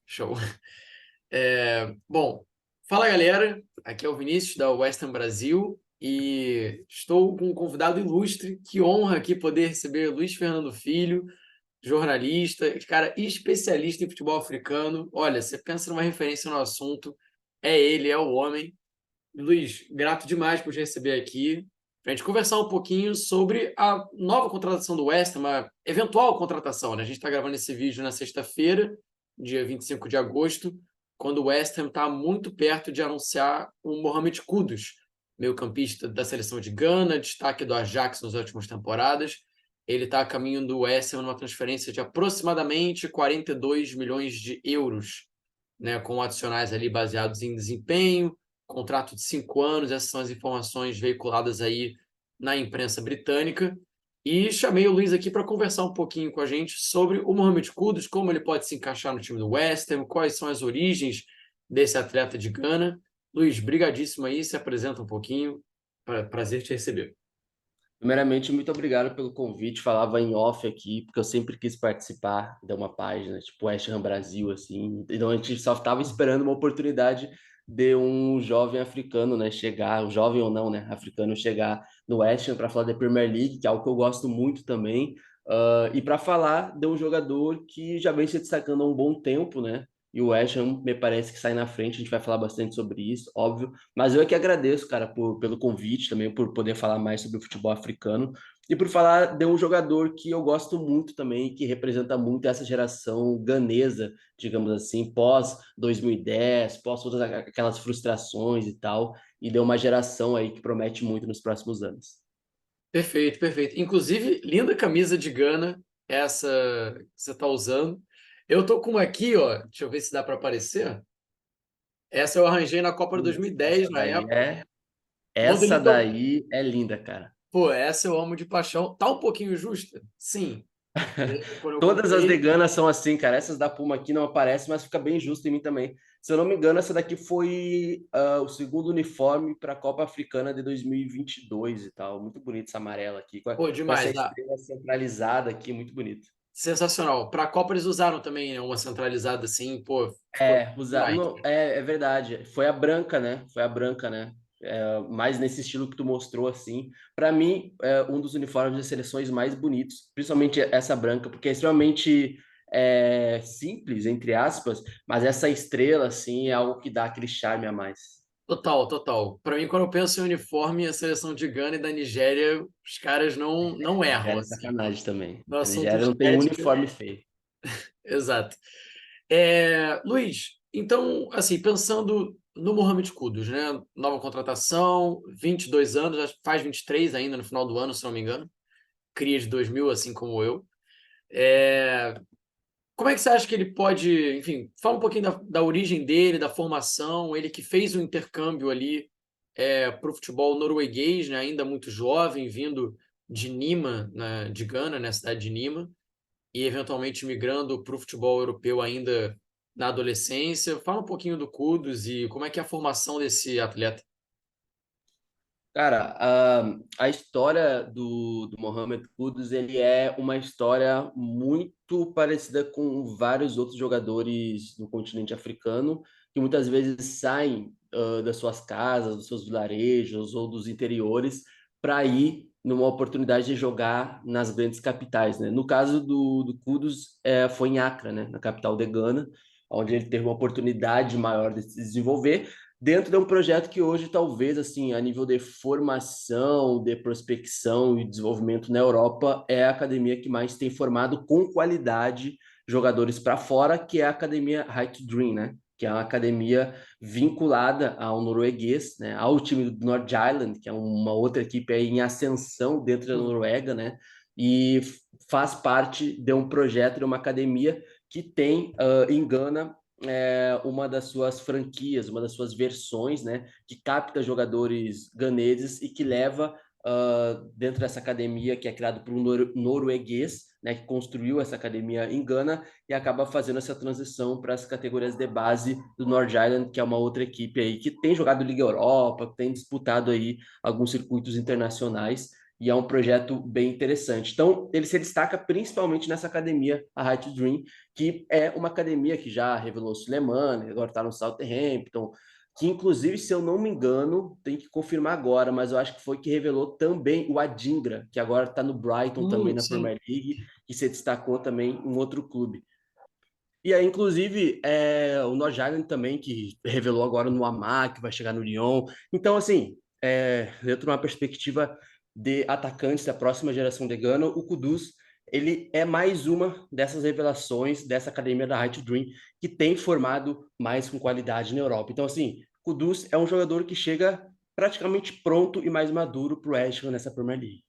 Show. Bom, fala galera, aqui é o Vinícius da Western Brasil e estou com um convidado ilustre. Que honra aqui poder receber Luiz Fernando Filho, jornalista, cara, especialista em futebol africano. Olha, você pensa numa referência no assunto, é ele, é o homem. Luiz, grato demais por te receber aqui para a gente conversar um pouquinho sobre a nova contratação do West Ham, uma eventual contratação, né? A gente está gravando esse vídeo na sexta-feira, dia 25 de agosto, quando o West Ham está muito perto de anunciar o Mohamed Kudus, meio-campista da seleção de Gana, destaque do Ajax nas últimas temporadas. Ele está a caminho do West Ham numa transferência de aproximadamente 42 milhões de euros, né, com adicionais ali baseados em desempenho, contrato de 5 anos. Essas são as informações veiculadas aí na imprensa britânica. E chamei o Luiz aqui para conversar um pouquinho com a gente sobre o Mohamed Kudus, como ele pode se encaixar no time do West Ham, quais são as origens desse atleta de Gana. Luiz, brigadíssimo aí, se apresenta um pouquinho. Prazer te receber. Primeiramente, muito obrigado pelo convite. Falava em off aqui, porque eu sempre quis participar de uma página, tipo West Ham Brasil, assim. Então a gente só estava esperando uma oportunidade de um jovem africano, né, chegar, um jovem ou não, né, africano chegar no West Ham para falar da Premier League, que é algo que eu gosto muito também. E para falar de um jogador que já vem se destacando há um bom tempo, né? E o West Ham me parece que sai na frente, a gente vai falar bastante sobre isso, óbvio. Mas eu é que agradeço, cara, pelo convite, também por poder falar mais sobre o futebol africano e por falar de um jogador que eu gosto muito também, que representa muito essa geração ganesa, digamos assim, pós 2010, pós todas aquelas frustrações e tal, e deu uma geração aí que promete muito nos próximos anos. Perfeito, perfeito. Inclusive, linda camisa de Gana, essa que você está usando. Eu tô com uma aqui, ó. Deixa eu ver se dá para aparecer. Essa eu arranjei na Copa de 2010, na época. Essa Modelito. daí é linda, cara. Pô, essa eu amo de paixão. Tá um pouquinho justa? Sim. Quando eu Todas as comprei. veganas são assim, cara. Essas da Puma aqui não aparecem, mas fica bem justo em mim também. Se eu não me engano, essa daqui foi o segundo uniforme para a Copa Africana de 2022 e tal. Muito bonita essa amarela aqui, Pô, com essa demais. Ah, estrela centralizada aqui, muito bonito. sensacional. Pra Copa eles usaram também, né, uma centralizada assim. Pô, ficou demais. Não, é verdade. Foi a branca, né? Foi a branca, né? Mais nesse estilo que tu mostrou, assim. Para mim, é um dos uniformes das seleções mais bonitos, principalmente essa branca, porque é extremamente simples, entre aspas, mas essa estrela, assim, é algo que dá aquele charme a mais. Total, total. Pra mim, quando eu penso em uniforme, a seleção de Gana e da Nigéria, os caras não erram, Nigéria é assim. sacanagem também. No A assunto Nigéria não tem um estética, uniforme feio. exato. Luiz, então, assim, pensando no Mohamed Kudus, né? Nova contratação, 22 anos, acho que faz 23 ainda no final do ano, se não me engano. Cria de 2000, assim como eu. É, Como é que você acha que ele pode, enfim, fala um pouquinho da origem dele, da formação, ele que fez o intercâmbio ali para o futebol norueguês, né? Ainda muito jovem, vindo de Nima, de Gana, né? Cidade de Nima, e eventualmente migrando para o futebol europeu ainda na adolescência. Fala um pouquinho do Kudus e como é que é a formação desse atleta. Cara, a história do Mohamed Kudus, ele é uma história muito parecida com vários outros jogadores do continente africano, que muitas vezes saem das suas casas, dos seus vilarejos ou dos interiores para ir numa oportunidade de jogar nas grandes capitais, né? No caso do Kudus, foi em Accra, né? Na capital de Gana, onde ele teve uma oportunidade maior de se desenvolver dentro de um projeto que hoje talvez assim a nível de formação, de prospecção e desenvolvimento na Europa é a academia que mais tem formado com qualidade jogadores para fora, que é a academia Right to Dream, né? Que é uma academia vinculada ao norueguês, né? Ao time do North Island, que é uma outra equipe aí em ascensão dentro da Noruega, né? E faz parte de um projeto de uma academia que tem em Gana uma das suas franquias, uma das suas versões, né, que capta jogadores ganeses e que leva dentro dessa academia que é criado por um norueguês, né, que construiu essa academia em Gana e acaba fazendo essa transição para as categorias de base do North Island, que é uma outra equipe aí que tem jogado Liga Europa, que tem disputado aí alguns circuitos internacionais. e é um projeto bem interessante. Então, ele se destaca principalmente nessa academia, a Right to Dream, que é uma academia que já revelou o Sulemana, agora está no Southampton, que inclusive, se eu não me engano, tem que confirmar agora, mas eu acho que foi que revelou também o Adingra, que agora está no Brighton também na Sim. Premier League, que se destacou também em outro clube. E aí, inclusive, o Nojalen também, que revelou agora no Amar, que vai chegar no Lyon. Então, assim, dentro de uma perspectiva de atacantes da próxima geração de Gana, o Kudus, ele é mais uma dessas revelações dessa academia da Right to Dream, que tem formado mais com qualidade na Europa. Então, assim, Kudus é um jogador que chega praticamente pronto e mais maduro para o West Ham nessa Premier League.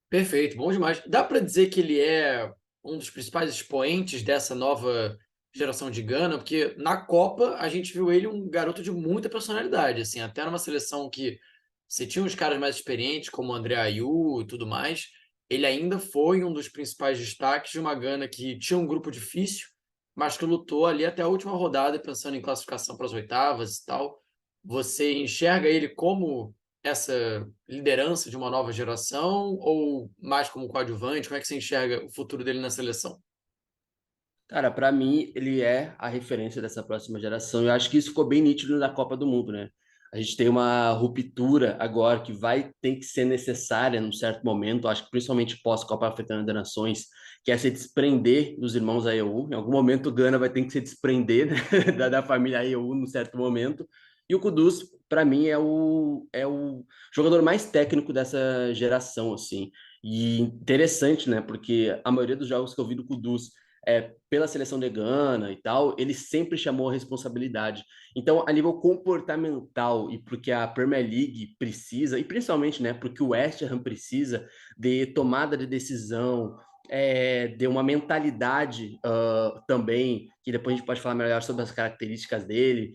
Perfeito, bom demais. Dá para dizer que ele é um dos principais expoentes dessa nova geração de Gana, porque na Copa a gente viu ele um garoto de muita personalidade, assim, até numa seleção que você tinha uns caras mais experientes, como o André Ayew e tudo mais, ele ainda foi um dos principais destaques de uma Gana que tinha um grupo difícil, mas que lutou ali até a última rodada, pensando em classificação para as oitavas e tal. Você enxerga ele como essa liderança de uma nova geração ou mais como coadjuvante? Como é que você enxerga o futuro dele na seleção? Cara, para mim, ele é a referência dessa próxima geração. Eu acho que isso ficou bem nítido na Copa do Mundo, né? A gente tem uma ruptura agora que vai ter que ser necessária num certo momento, acho que principalmente pós-Copa Africana das Nações, que é se desprender dos irmãos Ayew. Em algum momento, o Gana vai ter que se desprender, né, da família Ayew num certo momento. E o Kudus, para mim, é o jogador mais técnico dessa geração, assim. E interessante, né? Porque a maioria dos jogos que eu vi do Kudus pela seleção de Gana e tal, ele sempre chamou a responsabilidade. Então, a nível comportamental e porque a Premier League precisa, e principalmente, né, porque o West Ham precisa de tomada de decisão, de uma mentalidade também, que depois a gente pode falar melhor sobre as características dele,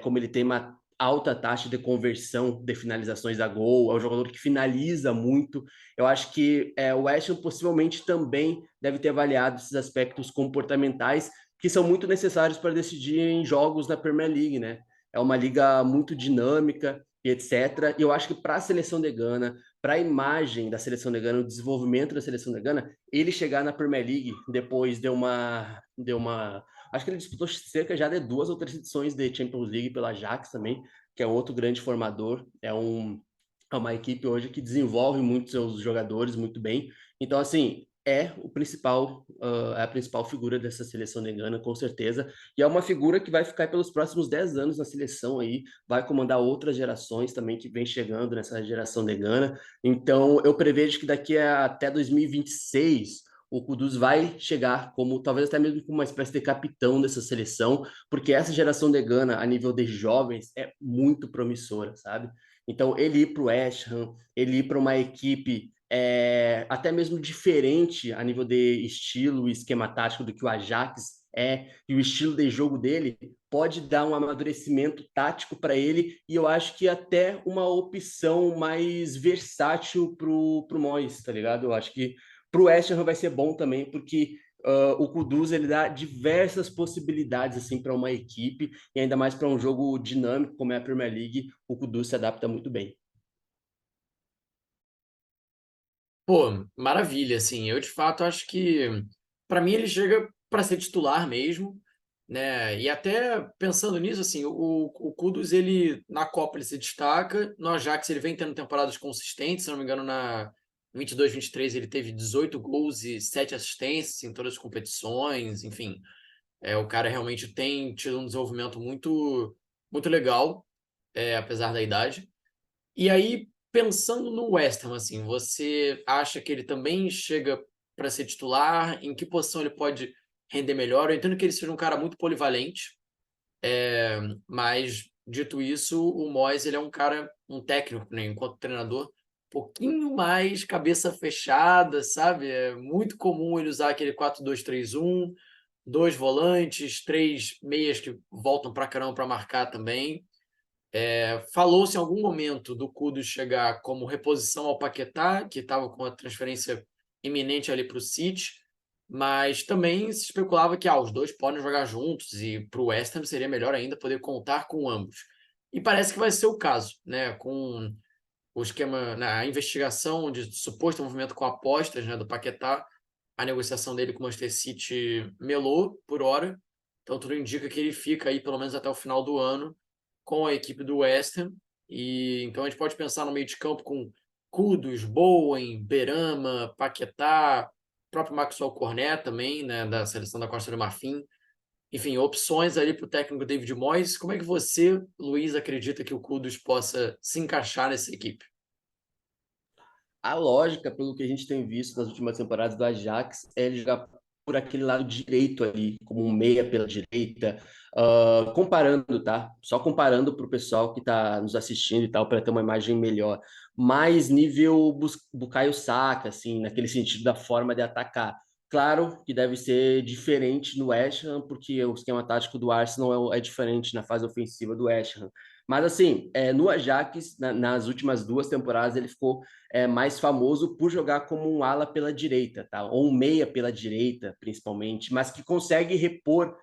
como ele tem uma alta taxa de conversão de finalizações a gol, é um jogador que finaliza muito. Eu acho que o West Ham possivelmente também deve ter avaliado esses aspectos comportamentais que são muito necessários para decidir em jogos na Premier League, né? É uma liga muito dinâmica e etc. E eu acho que para a seleção de Gana, para a imagem da seleção de Gana, o desenvolvimento da seleção de Gana, ele chegar na Premier League depois acho que ele disputou cerca já de 2 ou 3 edições de Champions League pela Ajax também, que é outro grande formador, é uma equipe hoje que desenvolve muito seus jogadores muito bem. Então, assim, é a principal figura dessa seleção de Gana, com certeza. E é uma figura que vai ficar pelos próximos 10 anos na seleção aí, vai comandar outras gerações também que vem chegando nessa geração de Gana. Então, eu prevejo que daqui até 2026 o Kudus vai chegar como, talvez até mesmo como uma espécie de capitão dessa seleção, porque essa geração de Gana, a nível de jovens, é muito promissora, sabe? Então, ele ir para o West Ham, ele ir para uma equipe até mesmo diferente a nível de estilo e esquema tático do que o Ajax e o estilo de jogo dele pode dar um amadurecimento tático para ele, e eu acho que até uma opção mais versátil pro Moyes, tá ligado? Eu acho que pro West Ham vai ser bom também, porque o Kudus ele dá diversas possibilidades assim para uma equipe, e ainda mais para um jogo dinâmico como é a Premier League, o Kudus se adapta muito bem. Pô, maravilha, assim. Eu de fato acho que para mim ele chega para ser titular mesmo, né? E até pensando nisso, assim, o Kudus ele na Copa ele se destaca, no Ajax ele vem tendo temporadas consistentes, se não me engano na 22-23 ele teve 18 gols e 7 assistências em todas as competições, enfim. O cara realmente tem tido um desenvolvimento muito legal, apesar da idade. E aí, pensando no West Ham, assim, você acha que ele também chega para ser titular? Em que posição ele pode render melhor? Eu entendo que ele seja um cara muito polivalente, mas dito isso, o Moyes ele é um cara, um técnico, né, enquanto treinador, um pouquinho mais cabeça fechada, sabe? É muito comum ele usar aquele 4-2-3-1, dois volantes, três meias que voltam para caramba para marcar também. Falou-se em algum momento do Kudus chegar como reposição ao Paquetá, que estava com a transferência iminente ali para o City, mas também se especulava que os dois podem jogar juntos e para o West Ham seria melhor ainda poder contar com ambos. E parece que vai ser o caso, né? Com o esquema, na investigação de suposto envolvimento com apostas, né, do Paquetá, a negociação dele com o Manchester City melou por hora, então tudo indica que ele fica aí pelo menos até o final do ano com a equipe do West Ham, e então a gente pode pensar no meio de campo com Kudus, Bowen, Berama, Paquetá, próprio Maxwell Cornet também, né, da seleção da Costa do Marfim. Enfim, opções ali para o técnico David Moyes. Como é que você, Luiz, acredita que o Kudus possa se encaixar nessa equipe? A lógica, pelo que a gente tem visto nas últimas temporadas do Ajax, é ele jogar por aquele lado direito ali, como um meia pela direita, comparando, tá? Só comparando para o pessoal que está nos assistindo e tal, para ter uma imagem melhor. Mais nível Bukayo Saka, assim, naquele sentido da forma de atacar. Claro que deve ser diferente no West Ham, porque o esquema tático do Arsenal é diferente na fase ofensiva do West Ham. Mas assim, no Ajax, nas últimas 2 temporadas, ele ficou mais famoso por jogar como um ala pela direita, tá? Ou um meia pela direita, principalmente, mas que consegue repor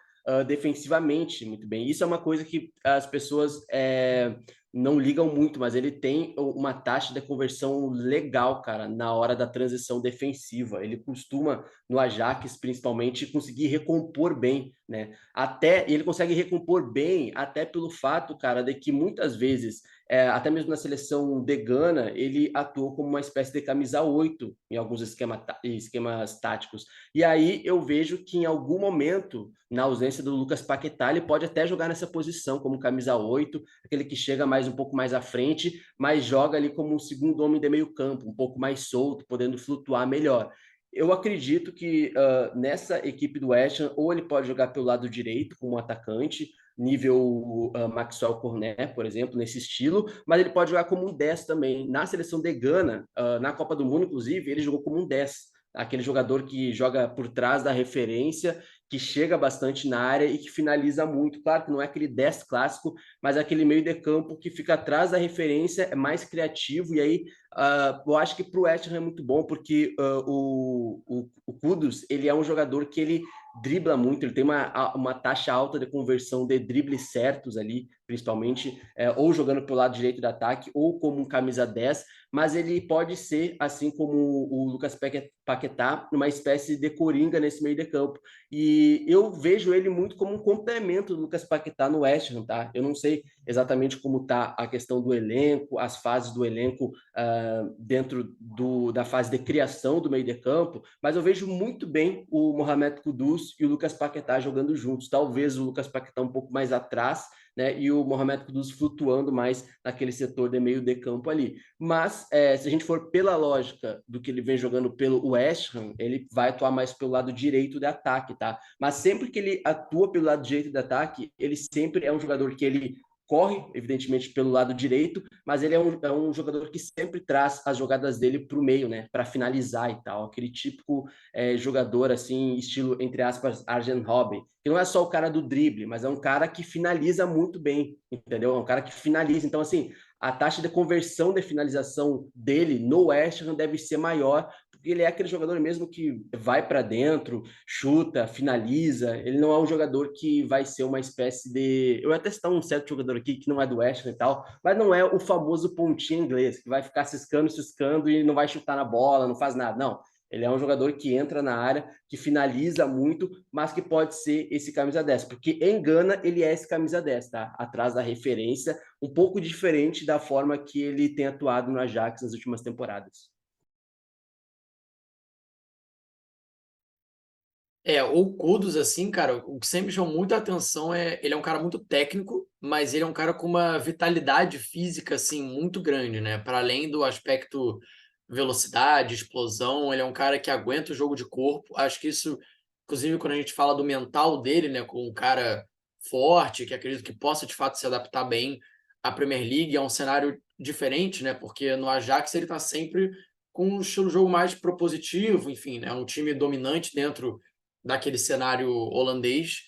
defensivamente muito bem. Isso é uma coisa que as pessoas não ligam muito, mas ele tem uma taxa de conversão legal, cara, na hora da transição defensiva. Ele costuma, no Ajax, principalmente, conseguir recompor bem, né? Até ele consegue recompor bem, até pelo fato, cara, de que muitas vezes até mesmo na seleção de Gana, ele atuou como uma espécie de camisa 8 em alguns esquemas táticos. E aí eu vejo que em algum momento, na ausência do Lucas Paquetá, ele pode até jogar nessa posição como camisa 8, aquele que chega mais um pouco mais à frente, mas joga ali como um segundo homem de meio campo, um pouco mais solto, podendo flutuar melhor. Eu acredito que nessa equipe do West Ham, ou ele pode jogar pelo lado direito como atacante, nível Maxwell Cornet, por exemplo, nesse estilo, mas ele pode jogar como um 10 também. Na seleção de Gana, na Copa do Mundo, inclusive, ele jogou como um 10, aquele jogador que joga por trás da referência, que chega bastante na área e que finaliza muito. Claro que não é aquele 10 clássico, mas é aquele meio de campo que fica atrás da referência, é mais criativo, e aí eu acho que para o West Ham é muito bom, porque o Kudus, ele é um jogador que ele dribla muito, ele tem uma taxa alta de conversão de dribles certos ali, principalmente, ou jogando pelo lado direito do ataque, ou como um camisa 10, mas ele pode ser, assim como o Lucas Paquetá, uma espécie de coringa nesse meio de campo. E eu vejo ele muito como um complemento do Lucas Paquetá no West Ham, tá? Eu não sei exatamente como está a questão do elenco, as fases do elenco dentro da fase de criação do meio de campo, mas eu vejo muito bem o Mohamed Kudus e o Lucas Paquetá jogando juntos. Talvez o Lucas Paquetá um pouco mais atrás, né, e o Mohamed Kudus flutuando mais naquele setor de meio de campo ali. Mas se a gente for pela lógica do que ele vem jogando pelo West Ham, ele vai atuar mais pelo lado direito de ataque, tá? Mas sempre que ele atua pelo lado direito de ataque, ele sempre é um jogador que ele corre, evidentemente, pelo lado direito, mas ele é um jogador que sempre traz as jogadas dele para o meio, né, para finalizar e tal. Aquele típico jogador, assim, estilo, entre aspas, Arjen Robben, que não é só o cara do drible, mas é um cara que finaliza muito bem, entendeu? É um cara que finaliza. Então, assim, a taxa de conversão de finalização dele no West Ham deve ser maior, porque ele é aquele jogador mesmo que vai para dentro, chuta, finaliza. Ele não é um jogador que vai ser uma espécie de... Eu ia até citar um certo jogador aqui que não é do West Ham e tal, mas não é o famoso pontinho inglês, que vai ficar ciscando e não vai chutar na bola, não faz nada. Não, ele é um jogador que entra na área, que finaliza muito, mas que pode ser esse camisa 10, porque em Gana ele é esse camisa 10, tá? Atrás da referência, um pouco diferente da forma que ele tem atuado no Ajax nas últimas temporadas. O Kudus, assim, cara, o que sempre chamou muita atenção ele é um cara muito técnico, mas ele é um cara com uma vitalidade física, assim, muito grande, né? Para além do aspecto velocidade, explosão, ele é um cara que aguenta o jogo de corpo. Acho que isso, inclusive, quando a gente fala do mental dele, né, com um cara forte, que acredito que possa de fato se adaptar bem à Premier League, é um cenário diferente, né? Porque no Ajax ele está sempre com um estilo de jogo mais propositivo, enfim, né? Um time dominante dentro daquele cenário holandês.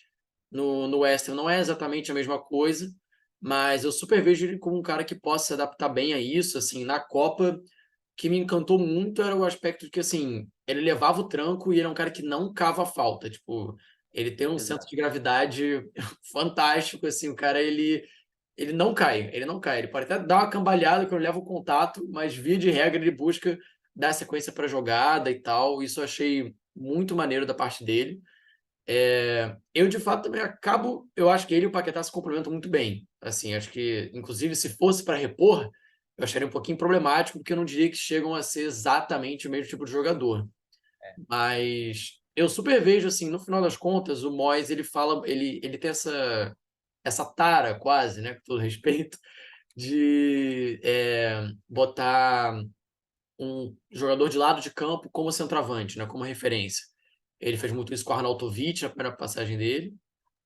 No West Ham não é exatamente a mesma coisa, mas eu super vejo ele como um cara que possa se adaptar bem a isso. Assim, na Copa, o que me encantou muito era o aspecto de que, assim, ele levava o tranco e ele é um cara que não cava falta. Tipo, ele tem um centro Exato. de gravidade fantástico, assim, o cara, ele ele não cai, ele não cai. Ele pode até dar uma cambalhada quando leva o contato, mas via de regra ele busca dar sequência para a jogada e tal. Isso eu achei muito maneiro da parte dele. Eu, de fato, também acabo. Eu acho que ele e o Paquetá se complementam muito bem. Assim, acho que, inclusive, se fosse para repor, eu acharia um pouquinho problemático, porque eu não diria que chegam a ser exatamente o mesmo tipo de jogador. Mas eu super vejo, assim, no final das contas, o Moyes, ele fala, ele tem essa tara quase, né, com todo respeito, de botar um jogador de lado de campo como centroavante, né, como referência. Ele fez muito isso com o Arnautovic na primeira passagem dele.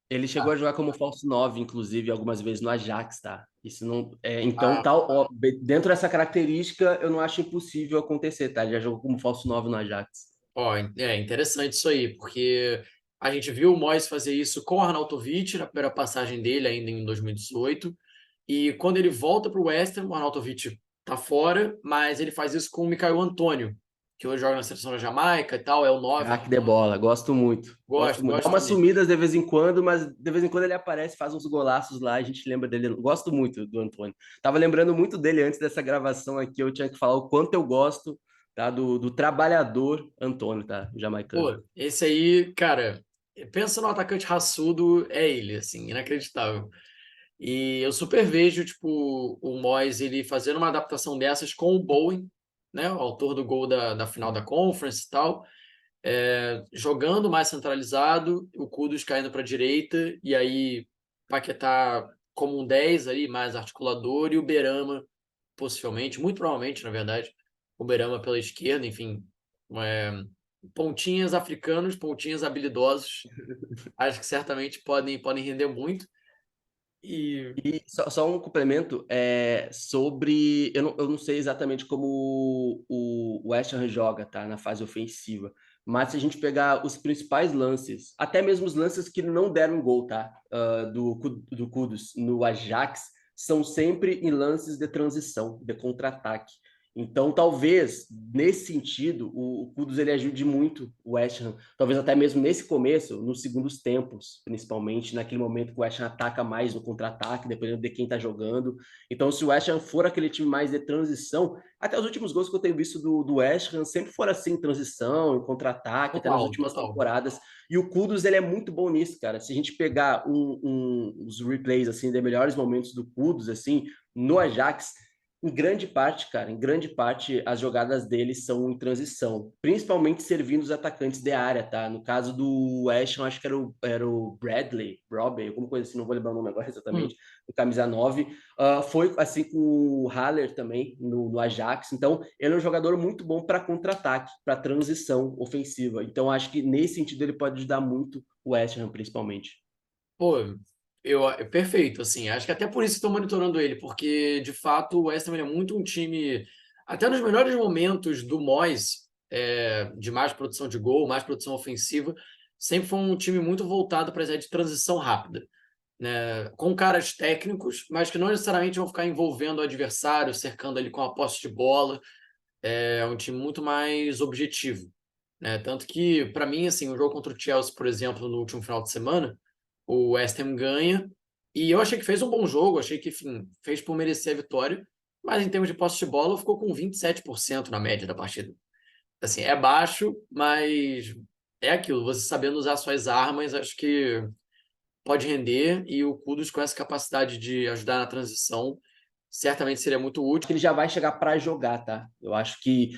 Ele chegou a jogar como falso 9, inclusive, algumas vezes no Ajax, tá? Isso não. Então, Ah, tal, ó, dentro dessa característica, eu não acho impossível acontecer, tá? Ele já jogou como falso 9 no Ajax. ó, é interessante isso aí, porque a gente viu o Moyes fazer isso com o Arnautovic na primeira passagem dele, ainda em 2018, e quando ele volta para o West Ham, o Arnautovic tá fora, mas ele faz isso com o Michail Antônio, que hoje joga na seleção da Jamaica e tal, é o 9. Craque de bola, gosto muito. Gosto Gosto, muito. Dá gosto umas também. sumidas de vez em quando, mas de vez em quando ele aparece, faz uns golaços lá, a gente lembra dele. Gosto muito do Antônio. Tava lembrando muito dele antes dessa gravação aqui, eu tinha que falar o quanto eu gosto, tá? Do trabalhador Antônio, tá? O jamaicano. Pô, esse aí, cara, pensa no atacante raçudo, é ele, assim, inacreditável. E eu super vejo, tipo, o Moyes ele fazendo uma adaptação dessas com o Bowen, né, o autor do gol da final da Conference e tal, jogando mais centralizado, o Kudus caindo para a direita, e aí Paquetá como um 10 ali, mais articulador, e o Berama, possivelmente, muito provavelmente, na verdade, o Berama pela esquerda, enfim, é, pontinhas africanos, pontinhas habilidosos, acho que certamente podem render muito. E, E só um complemento sobre. Eu não sei exatamente como o West Ham joga, tá? Na fase ofensiva. Mas se a gente pegar os principais lances, até mesmo os lances que não deram gol, tá? Do Kudus no Ajax, são sempre em lances de transição, de contra-ataque. Então, talvez, nesse sentido, o Kudus ele ajude muito o West Ham. Talvez até mesmo nesse começo, nos segundos tempos, principalmente, naquele momento que o West Ham ataca mais no contra-ataque, dependendo de quem está jogando. Então, se o West Ham for aquele time mais de transição, até os últimos gols que eu tenho visto do West Ham sempre foram assim, em transição, em contra-ataque, até nas total, últimas total. temporadas. E o Kudus, ele é muito bom nisso, cara. Se a gente pegar os replays, assim, de melhores momentos do Kudus, assim, no Ajax, em grande parte, cara, em grande parte, as jogadas deles são em transição, principalmente servindo os atacantes de área, tá? No caso do West Ham, acho que era o Bradley, Robbie, alguma coisa assim, não vou lembrar o nome agora Hum. exatamente, do camisa 9. Foi assim com o Haller também, no Ajax. Então, ele é um jogador muito bom para contra-ataque, para transição ofensiva. Então, acho que nesse sentido ele pode ajudar muito o West Ham, principalmente. Pô, perfeito, assim, acho que até por isso estou monitorando ele, porque de fato o West Ham ele é muito um time, até nos melhores momentos do Moyes, de mais produção de gol, mais produção ofensiva, sempre foi um time muito voltado para a ideia de transição rápida, né? Com caras técnicos, mas que não necessariamente vão ficar envolvendo o adversário, cercando ele com a posse de bola. É um time muito mais objetivo, né? Tanto que, para mim, assim, o jogo contra o Chelsea, por exemplo, no último final de semana, o West Ham ganha, e eu achei que fez um bom jogo, achei que, enfim, fez por merecer a vitória, mas em termos de posse de bola, ficou com 27% na média da partida. Assim, é baixo, mas é aquilo, você sabendo usar suas armas, acho que pode render, e o Kudus com essa capacidade de ajudar na transição, certamente seria muito útil. Que ele já vai chegar para jogar, tá? Eu acho que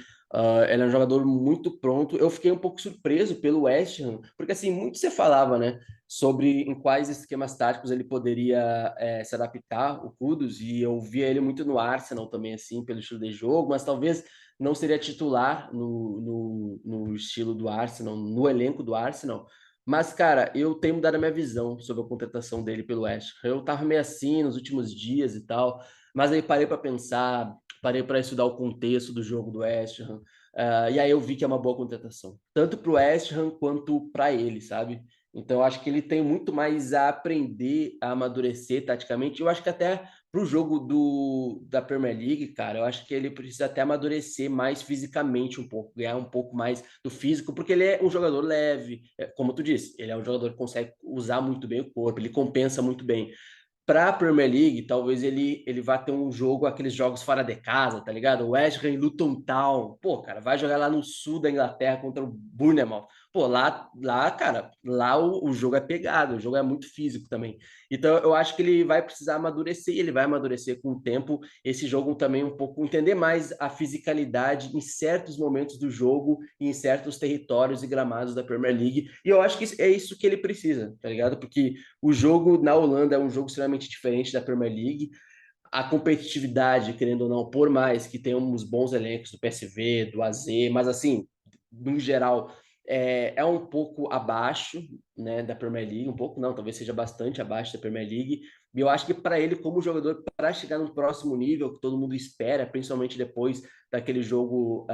ele é um jogador muito pronto. Eu fiquei um pouco surpreso pelo West Ham, porque assim, muito você falava, né, sobre em quais esquemas táticos ele poderia se adaptar, o Kudus, e eu via ele muito no Arsenal também, assim, pelo estilo de jogo, mas talvez não seria titular no estilo do Arsenal, no elenco do Arsenal. Mas, cara, eu tenho mudado a minha visão sobre a contratação dele pelo West Ham. Eu tava meio assim nos últimos dias e tal. Mas aí parei para pensar, parei para estudar o contexto do jogo do West Ham, e aí eu vi que é uma boa contratação, tanto para o West Ham quanto para ele, sabe? Então eu acho que ele tem muito mais a aprender, a amadurecer taticamente. Eu acho que até para o jogo da Premier League, cara, eu acho que ele precisa até amadurecer mais fisicamente um pouco, ganhar um pouco mais do físico, porque ele é um jogador leve, como tu disse, ele é um jogador que consegue usar muito bem o corpo, ele compensa muito bem. para a Premier League, talvez ele vá ter um jogo, aqueles jogos fora de casa, tá ligado? West Ham, Luton Town. Pô, cara, vai jogar lá no sul da Inglaterra contra o Bournemouth. Pô, cara, lá o jogo é pegado, o jogo é muito físico também. Então, eu acho que ele vai precisar amadurecer, ele vai amadurecer com o tempo. Esse jogo também um pouco, entender mais a fisicalidade em certos momentos do jogo e em certos territórios e gramados da Premier League. E eu acho que é isso que ele precisa, tá ligado? Porque o jogo na Holanda é um jogo extremamente diferente da Premier League. A competitividade, querendo ou não, por mais que tenhamos bons elencos do PSV, do AZ, mas assim, no geral, é um pouco abaixo, né, da Premier League, um pouco não, talvez seja bastante abaixo da Premier League. E eu acho que para ele, como jogador, para chegar no próximo nível que todo mundo espera, principalmente depois daquele jogo,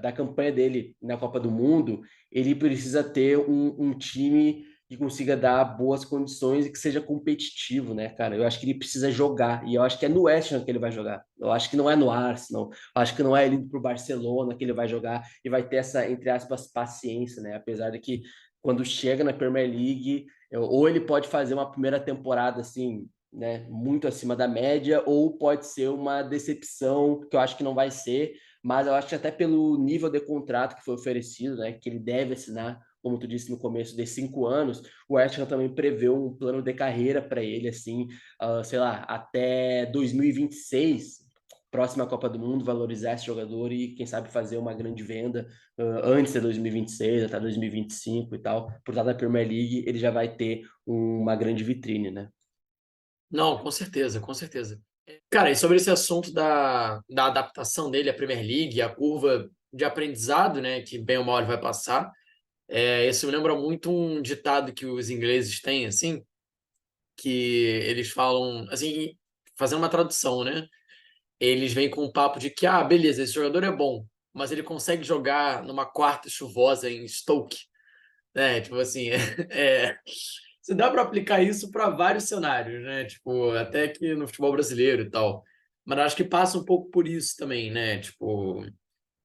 da campanha dele na Copa do Mundo, ele precisa ter um time que consiga dar boas condições e que seja competitivo, né, cara? Eu acho que ele precisa jogar, e eu acho que é no West Ham que ele vai jogar. Eu acho que não é no Arsenal, eu acho que não é ele indo pro Barcelona que ele vai jogar e vai ter essa, entre aspas, paciência, né? Apesar de que quando chega na Premier League, ou ele pode fazer uma primeira temporada assim, né, muito acima da média, ou pode ser uma decepção, que eu acho que não vai ser, mas eu acho que até pelo nível de contrato que foi oferecido, né, que ele deve assinar, como tu disse no começo, de 5 anos, o West Ham também prevê um plano de carreira para ele, assim, sei lá, até 2026, próxima Copa do Mundo, valorizar esse jogador e, quem sabe, fazer uma grande venda antes de 2026, até 2025 e tal. Por estar na Premier League, ele já vai ter uma grande vitrine, né? Não, com certeza, com certeza. Cara, e sobre esse assunto da adaptação dele à Premier League, a curva de aprendizado, né, que bem ou mal ele vai passar, isso me lembra muito um ditado que os ingleses têm, assim, que eles falam, assim, fazendo uma tradução, né? Eles vêm com o papo de que, ah, beleza, esse jogador é bom, mas ele consegue jogar numa quarta chuvosa em Stoke, né? Tipo assim, você dá para aplicar isso para vários cenários, né? Tipo, até que no futebol brasileiro e tal. Mas acho que passa um pouco por isso também, né? Tipo,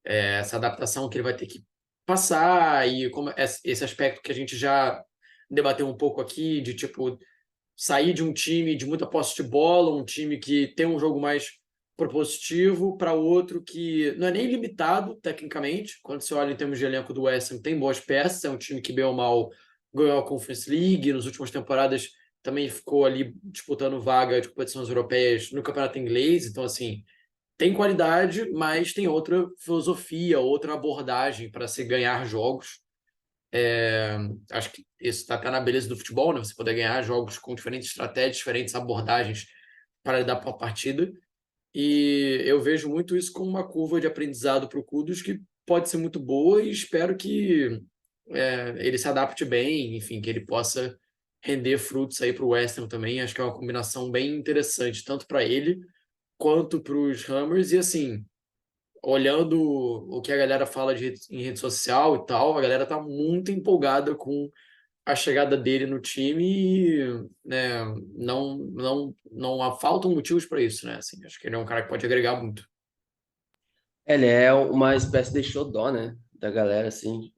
essa adaptação que ele vai ter que passar e como esse aspecto que a gente já debateu um pouco aqui, de tipo sair de um time de muita posse de bola, um time que tem um jogo mais propositivo, para outro que não é nem limitado tecnicamente. Quando você olha em termos de elenco do West Ham, tem boas peças, é um time que bem ou mal ganhou a Conference League, nas últimas temporadas também ficou ali disputando vaga de competições europeias no Campeonato Inglês, então assim, tem qualidade, mas tem outra filosofia, outra abordagem para se ganhar jogos. Acho que isso está até na beleza do futebol, né? Você poder ganhar jogos com diferentes estratégias, diferentes abordagens para lidar com a partida. E eu vejo muito isso como uma curva de aprendizado para o Kudus que pode ser muito boa e espero que ele se adapte bem, enfim, que ele possa render frutos aí para o West Ham também. Acho que é uma combinação bem interessante, tanto para ele quanto para os Hammers. E assim, olhando o que a galera fala em rede social e tal, a galera tá muito empolgada com a chegada dele no time e, né, não faltam motivos para isso, né? Assim, acho que ele é um cara que pode agregar muito. Ele é uma espécie de xodó, né? Da galera, assim.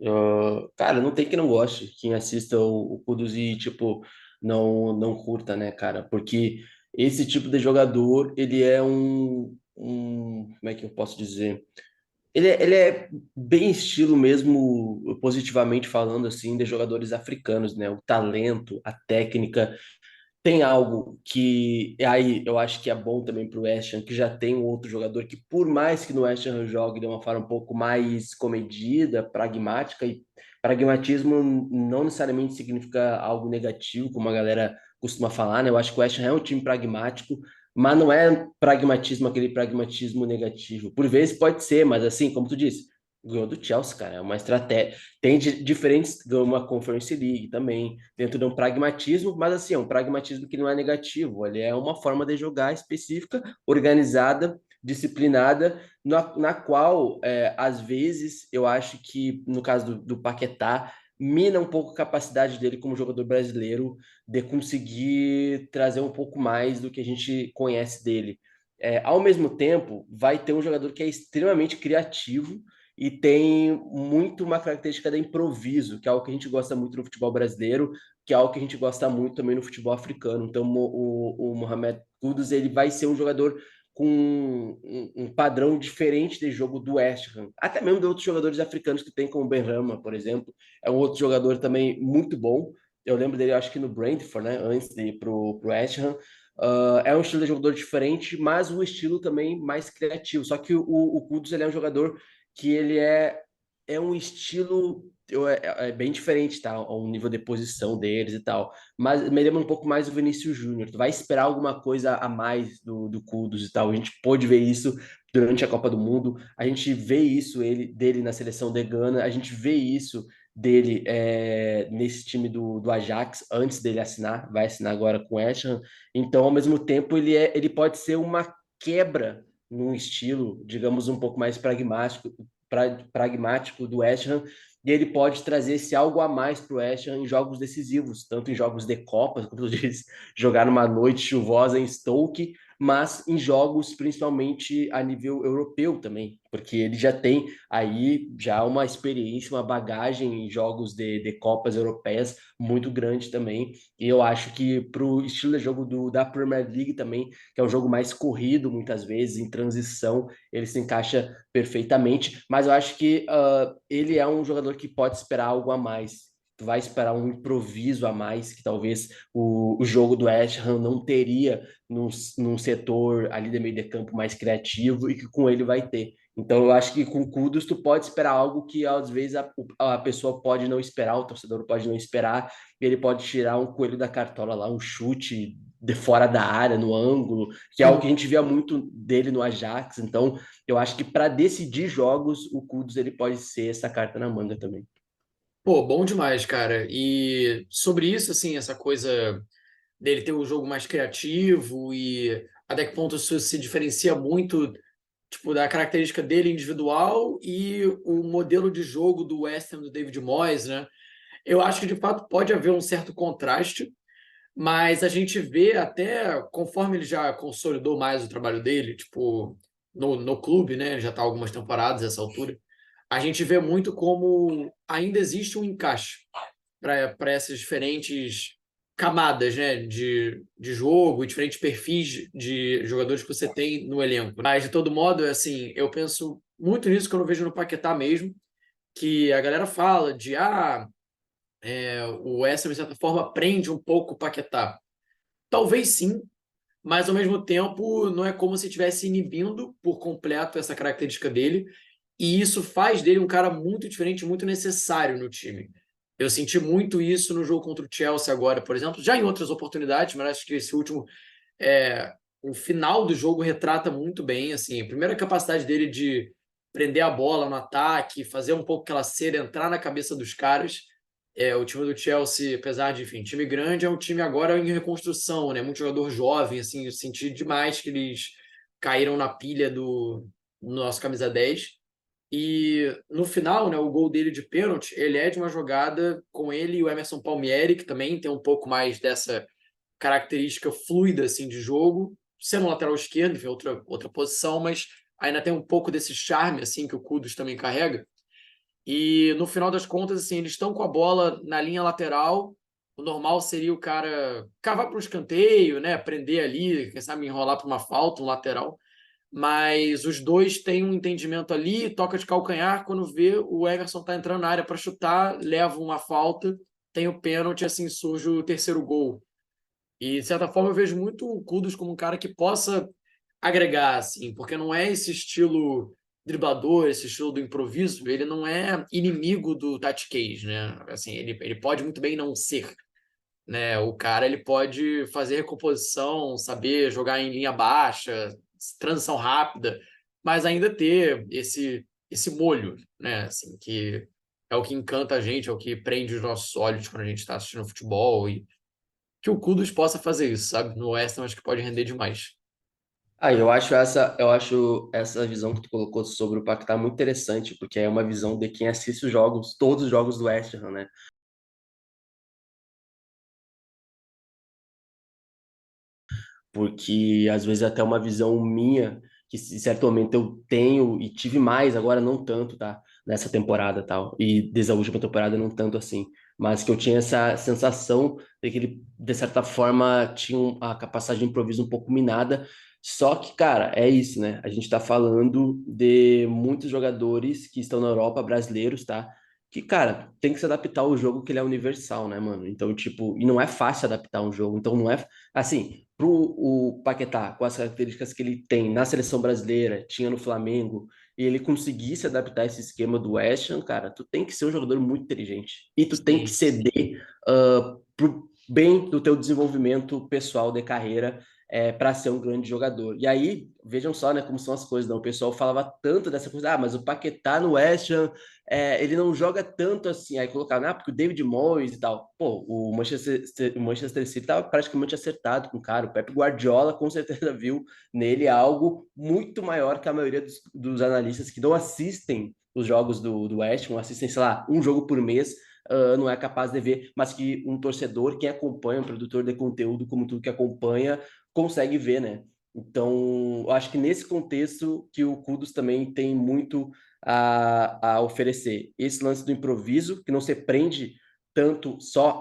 Cara, não tem quem não goste, quem assista o Kudus e, tipo, não curta, né, cara? Porque esse tipo de jogador, ele é como é que eu posso dizer? Ele é bem estilo mesmo, positivamente falando, assim, de jogadores africanos, né? O talento, a técnica. Tem algo que aí eu acho que é bom também para o West Ham, que já tem um outro jogador que, por mais que no West Ham jogue de uma forma um pouco mais comedida, pragmática, e pragmatismo não necessariamente significa algo negativo, como a galera costuma falar, né? Eu acho que o West Ham é um time pragmático, mas não é pragmatismo, aquele pragmatismo negativo. Por vezes pode ser, mas assim, como tu disse, ganhou do Chelsea, cara, é uma estratégia. Tem diferentes, ganhou uma Conference League também, dentro de um pragmatismo, mas assim, é um pragmatismo que não é negativo, ele é uma forma de jogar específica, organizada, disciplinada, na qual, às vezes, eu acho que, no caso do Paquetá, mina um pouco a capacidade dele como jogador brasileiro de conseguir trazer um pouco mais do que a gente conhece dele. Ao mesmo tempo, vai ter um jogador que é extremamente criativo e tem muito uma característica da improviso, que é algo que a gente gosta muito no futebol brasileiro, que é algo que a gente gosta muito também no futebol africano. Então, o Mohamed Kudus, ele vai ser um jogador com um padrão diferente de jogo do West Ham, até mesmo de outros jogadores africanos que tem, como o Benrahma, por exemplo, é um outro jogador também muito bom. Eu lembro dele, acho que no Brentford, né, antes de ir pro West Ham. É um estilo de jogador diferente, mas um estilo também mais criativo. Só que o Kudus, ele é um jogador que ele é um estilo é bem diferente, tá? O nível de posição deles e tal. Mas me lembra um pouco mais do Vinícius Júnior. Tu vai esperar alguma coisa a mais do Kudus e tal. A gente pôde ver isso durante a Copa do Mundo. A gente vê isso dele na seleção de Gana. A gente vê isso dele nesse time do Ajax, antes dele assinar. Vai assinar agora com o West Ham. Então, ao mesmo tempo, ele pode ser uma quebra num estilo, digamos, um pouco mais pragmático do West Ham, e ele pode trazer esse algo a mais para o West Ham em jogos decisivos, tanto em jogos de Copa, como tu disse, jogar numa noite chuvosa em Stoke, mas em jogos principalmente a nível europeu também, porque ele já tem aí já uma experiência, uma bagagem em jogos de Copas europeias muito grande também, e eu acho que para o estilo de jogo da Premier League também, que é um jogo mais corrido muitas vezes, em transição, ele se encaixa perfeitamente, mas eu acho que ele é um jogador que pode esperar algo a mais. Tu vai esperar um improviso a mais, que talvez o jogo do West Ham não teria num setor ali de meio de campo mais criativo e que com ele vai ter. Então eu acho que com o Kudus tu pode esperar algo que às vezes a pessoa pode não esperar, o torcedor pode não esperar, e ele pode tirar um coelho da cartola lá, um chute de fora da área, no ângulo, que é algo que a gente via muito dele no Ajax. Então eu acho que para decidir jogos, o Kudus ele pode ser essa carta na manga também. Pô, bom demais, cara. E sobre isso, assim, essa coisa dele ter um jogo mais criativo e até que ponto isso se diferencia muito, tipo, da característica dele individual e o modelo de jogo do West Ham do David Moyes, né? Eu acho que de fato pode haver um certo contraste, mas a gente vê até conforme ele já consolidou mais o trabalho dele, tipo, no clube, né? Ele já está há algumas temporadas nessa altura. A gente vê muito como ainda existe um encaixe para essas diferentes camadas, né, de jogo, diferentes perfis de jogadores que você tem no elenco. Mas, de todo modo, assim, eu penso muito nisso que eu não vejo no Paquetá mesmo, que a galera fala de, o West Ham, de certa forma, prende um pouco o Paquetá. Talvez sim, mas, ao mesmo tempo, não é como se estivesse inibindo por completo essa característica dele, e isso faz dele um cara muito diferente, muito necessário no time. Eu senti muito isso no jogo contra o Chelsea agora, por exemplo, já em outras oportunidades, mas acho que esse último, é, o final do jogo retrata muito bem, assim, a primeira capacidade dele de prender a bola no ataque, fazer um pouco aquela cera, entrar na cabeça dos caras. O time do Chelsea, apesar de, enfim, time grande, é um time agora em reconstrução, né? Muito jogador jovem, assim, eu senti demais que eles caíram na pilha do nosso camisa 10. E no final, né, o gol dele de pênalti, ele é de uma jogada com ele e o Emerson Palmieri, que também tem um pouco mais dessa característica fluida assim de jogo, sendo lateral esquerdo, enfim, outra posição, mas ainda tem um pouco desse charme assim que o Kudus também carrega. E no final das contas, assim, eles estão com a bola na linha lateral. O normal seria o cara cavar para um escanteio, né, prender ali, quem sabe enrolar para uma falta, um lateral, mas os dois têm um entendimento ali, toca de calcanhar, quando vê o Everson tá entrando na área para chutar, leva uma falta, tem o pênalti, assim surge o terceiro gol. E de certa forma eu vejo muito o Kudus como um cara que possa agregar, assim, porque não é esse estilo driblador, esse estilo do improviso, ele não é inimigo do tatiquês, né? Assim, ele pode muito bem não ser, né? O cara ele pode fazer recomposição, saber jogar em linha baixa, transição rápida, mas ainda ter esse molho, né? Assim, que é o que encanta a gente, é o que prende os nossos olhos quando a gente está assistindo futebol e que o Kudus possa fazer isso, sabe? No West Ham acho que pode render demais. Eu acho essa visão que tu colocou sobre o Paquetá muito interessante, porque é uma visão de quem assiste os jogos, todos os jogos do West Ham, né? Porque às vezes até uma visão minha, que em certo momento eu tenho e tive mais, agora não tanto, tá? nessa temporada tal. E desde a última temporada não tanto assim. Mas que eu tinha essa sensação de que ele, de certa forma, tinha a capacidade de improviso um pouco minada. Só que, cara, é isso, né? A gente tá falando de muitos jogadores que estão na Europa, brasileiros, tá? Que, cara, tem que se adaptar ao jogo que ele é universal, né, mano? Então, tipo, e não é fácil adaptar um jogo. Então, não é assim, pro o Paquetá, com as características que ele tem na seleção brasileira, tinha no Flamengo, e ele conseguir se adaptar a esse esquema do West Ham, cara, tu tem que ser um jogador muito inteligente. E tu tem que Sim. ceder pro bem do teu desenvolvimento pessoal de carreira para ser um grande jogador. E aí, vejam só, né, como são as coisas, não? O pessoal falava tanto dessa coisa, mas o Paquetá no West Ham, ele não joga tanto assim. Aí colocaram, porque o David Moyes e tal. Pô, o Manchester City tava praticamente acertado com o cara. O Pep Guardiola com certeza viu nele algo muito maior que a maioria dos analistas que não assistem os jogos do West Ham, assistem, sei lá, um jogo por mês, não é capaz de ver, mas que um torcedor, quem acompanha, um produtor de conteúdo como tu que acompanha, consegue ver, né? Então, eu acho que nesse contexto que o Kudus também tem muito a oferecer. Esse lance do improviso, que não se prende tanto só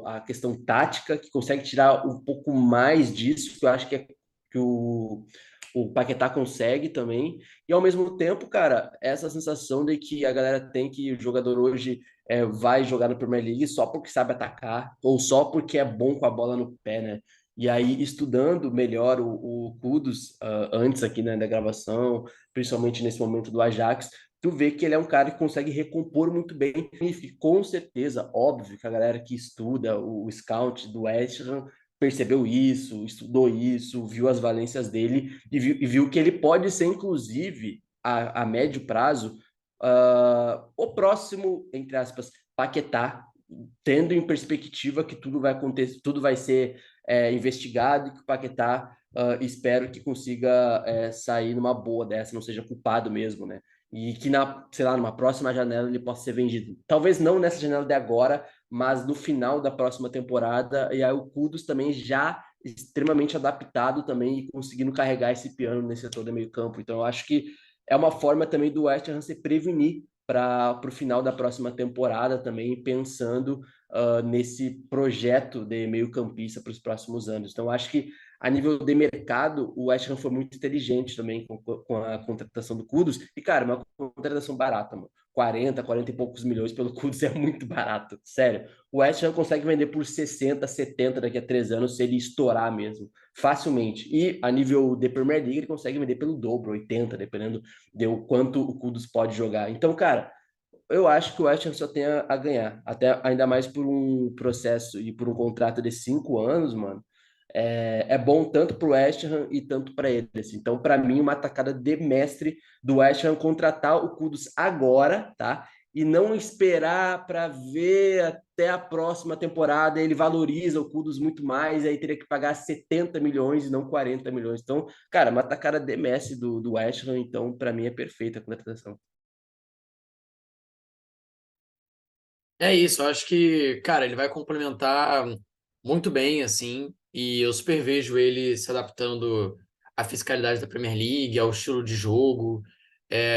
à questão tática, que consegue tirar um pouco mais disso, que eu acho que é que o Paquetá consegue também. E ao mesmo tempo, cara, essa sensação de que a galera tem que o jogador hoje vai jogar na Premier League só porque sabe atacar, ou só porque é bom com a bola no pé, né? E aí, estudando melhor o Kudus antes aqui, né, da gravação, principalmente nesse momento do Ajax, tu vê que ele é um cara que consegue recompor muito bem. E com certeza, óbvio que a galera que estuda o scout do West Ham percebeu isso, estudou isso, viu as valências dele e viu que ele pode ser, inclusive, a médio prazo, o próximo, entre aspas, Paquetá, tendo em perspectiva que tudo vai acontecer, tudo vai ser investigado e que o Paquetá espero que consiga sair numa boa dessa, não seja culpado mesmo, né? E que sei lá, numa próxima janela ele possa ser vendido. Talvez não nessa janela de agora, mas no final da próxima temporada, e aí o Kudus também já extremamente adaptado também e conseguindo carregar esse piano nesse setor de meio campo. Então eu acho que é uma forma também do West Ham se prevenir para o final da próxima temporada também, pensando nesse projeto de meio-campista para os próximos anos. Então, acho que a nível de mercado, o West Ham foi muito inteligente também com a contratação do Kudus. E, cara, uma contratação barata, mano. 40 e poucos milhões pelo Kudus é muito barato. Sério. O West Ham consegue vender por 60, 70 daqui a 3 anos se ele estourar mesmo. Facilmente. E a nível de Premier League, ele consegue vender pelo dobro, 80, dependendo de o quanto o Kudus pode jogar. Então, cara, eu acho que o West Ham só tem a ganhar, até ainda mais por um processo e por um contrato de 5 anos, mano. É bom tanto para o West Ham e tanto para eles. Então, para mim, uma atacada de mestre do West Ham contratar o Kudus agora, tá? E não esperar para ver até a próxima temporada. Ele valoriza o Kudus muito mais, aí teria que pagar 70 milhões e não 40 milhões. Então, cara, uma atacada de mestre do West Ham, então, para mim, é perfeita a contratação. É isso, eu acho que, cara, ele vai complementar muito bem, assim, e eu super vejo ele se adaptando à fiscalidade da Premier League, ao estilo de jogo.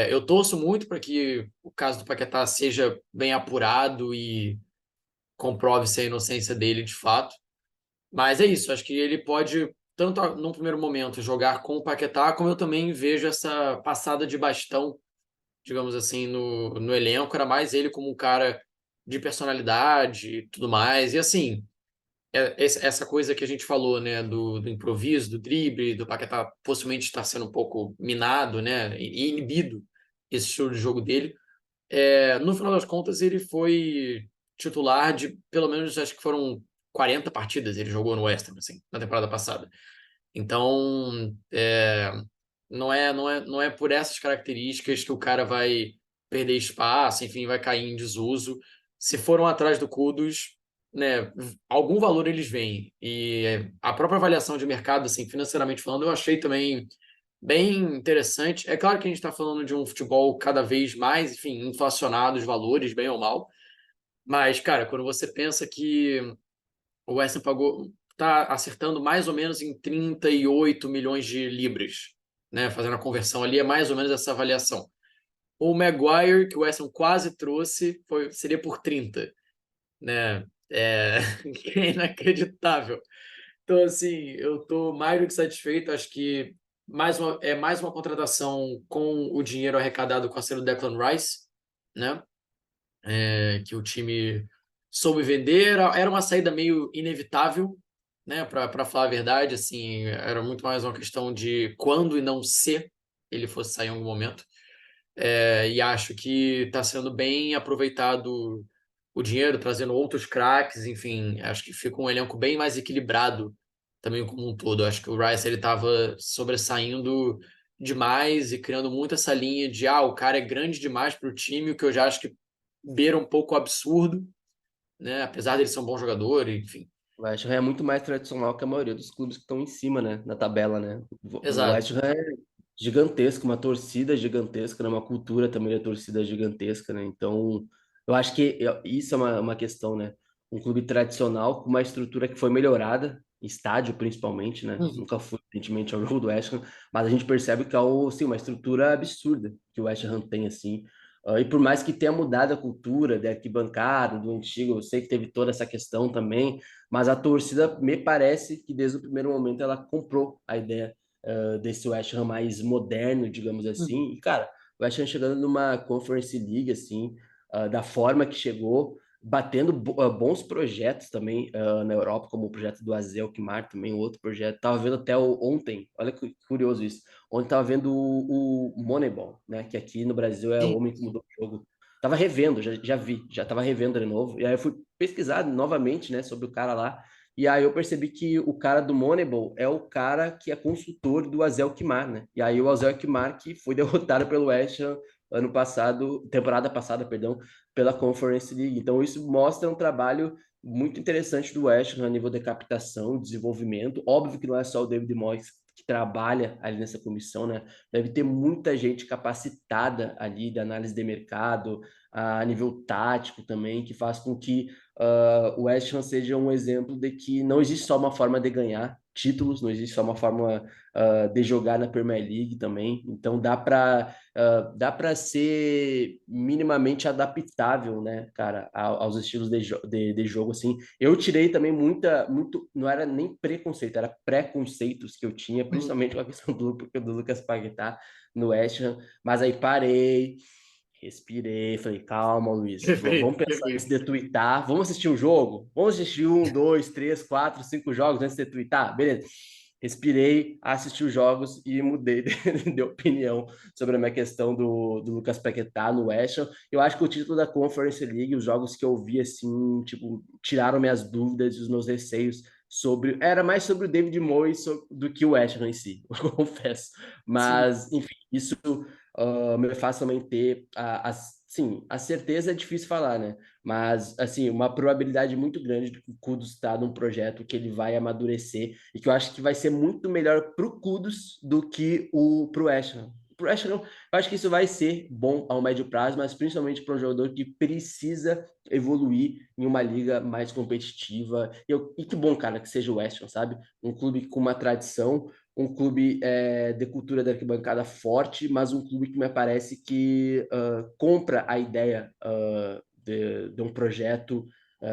Eu torço muito para que o caso do Paquetá seja bem apurado e comprove-se a inocência dele de fato. Mas é isso, acho que ele pode, tanto num primeiro momento, jogar com o Paquetá, como eu também vejo essa passada de bastão, digamos assim, no elenco. Era mais ele como um cara de personalidade e tudo mais. E assim, essa coisa que a gente falou, né, do improviso, do drible, do Paquetá possivelmente estar sendo um pouco minado, né, e inibido esse estilo de jogo dele. No final das contas, ele foi titular de pelo menos, acho que foram 40 partidas ele jogou no West Ham, assim, na temporada passada. Então, não é por essas características que o cara vai perder espaço, enfim, vai cair em desuso. Se foram atrás do Kudus, né, algum valor eles veem. E a própria avaliação de mercado, assim, financeiramente falando, eu achei também bem interessante. É claro que a gente está falando de um futebol cada vez mais, enfim, inflacionado os valores, bem ou mal. Mas, cara, quando você pensa que o West Ham pagou, está acertando mais ou menos em 38 milhões de libras, né? Fazendo a conversão ali, é mais ou menos essa avaliação. O Maguire, que o West Ham quase trouxe, seria por 30, né? Que é inacreditável. Então, assim, eu tô mais do que satisfeito. Acho que mais uma contratação com o dinheiro arrecadado com a saída do Declan Rice, né? Que o time soube vender. Era uma saída meio inevitável, né? Para falar a verdade, assim, era muito mais uma questão de quando e não se ele fosse sair em algum momento. E acho que está sendo bem aproveitado o dinheiro, trazendo outros craques, enfim, acho que fica um elenco bem mais equilibrado também como um todo. Acho que o Rice ele estava sobressaindo demais e criando muito essa linha de o cara é grande demais para o time, o que eu já acho que beira um pouco o absurdo, né? Apesar dele ser um bom jogador, enfim. O West Ham é muito mais tradicional que a maioria dos clubes que estão em cima, né, na tabela, né? O Exato. West Ham é gigantesco, uma torcida gigantesca, né? Uma cultura também da torcida gigantesca, né? Então, eu acho que isso é uma questão, né? Um clube tradicional com uma estrutura que foi melhorada, estádio principalmente, né? Uhum. Nunca fui, evidentemente, ao jogo do West Ham, mas a gente percebe que é assim, uma estrutura absurda que o West Ham tem, assim. E por mais que tenha mudado a cultura da arquibancada, do antigo, eu sei que teve toda essa questão também, mas a torcida me parece que desde o primeiro momento ela comprou a ideia desse West Ham mais moderno, digamos Uhum. assim. E, cara, o West Ham chegando numa Conference League, assim, da forma que chegou, batendo bons projetos também na Europa, como o projeto do Azel Alkmaar, também outro projeto. Tava vendo até ontem, olha que curioso isso. Ontem tava vendo o Moneyball, né? Que aqui no Brasil é o Sim. Homem que Mudou o Jogo. Tava revendo, já vi, já tava revendo de novo. E aí eu fui pesquisar novamente, né, sobre o cara lá. E aí eu percebi que o cara do Moneyball é o cara que é consultor do Azel Alkmaar, né? E aí o Azel Alkmaar que foi derrotado pelo West Ham ano passado, temporada passada, perdão, pela Conference League. Então isso mostra um trabalho muito interessante do West Ham a nível de captação, desenvolvimento. Óbvio que não é só o David Moyes que trabalha ali nessa comissão, né? Deve ter muita gente capacitada ali de análise de mercado, a nível tático também, que faz com que o West Ham seja um exemplo de que não existe só uma forma de ganhar títulos, não existe só uma forma de jogar na Premier League também. Então dá para ser minimamente adaptável, né, cara, aos estilos de jogo assim. Eu tirei também muito, não era nem preconceito, era preconceitos que eu tinha, Uhum. principalmente com a questão do Lucas Paquetá no West Ham, mas aí parei, respirei, falei, calma, Luiz, Perfeito, vamos pensar antes perfeito. de twittar, vamos assistir um jogo? Vamos assistir um, dois, três, quatro, cinco jogos antes de twittar? Beleza. Respirei, assisti os jogos e mudei de opinião sobre a minha questão do Lucas Paquetá no West Ham. Eu acho que o título da Conference League, os jogos que eu vi, assim, tipo, tiraram minhas dúvidas e os meus receios sobre... Era mais sobre o David Moyes do que o West Ham em si, eu confesso. Sim. Mas, enfim, isso me faz também ter sim, a certeza é difícil falar, né? Mas assim, uma probabilidade muito grande de que o Kudus está num projeto que ele vai amadurecer e que eu acho que vai ser muito melhor para o Kudus do que pro West Ham. Pro West Ham, eu acho que isso vai ser bom ao médio prazo, mas principalmente para um jogador que precisa evoluir em uma liga mais competitiva. E que bom, cara, que seja o West Ham, sabe? Um clube com uma tradição, um clube de cultura da arquibancada forte, mas um clube que me parece que compra a ideia de um projeto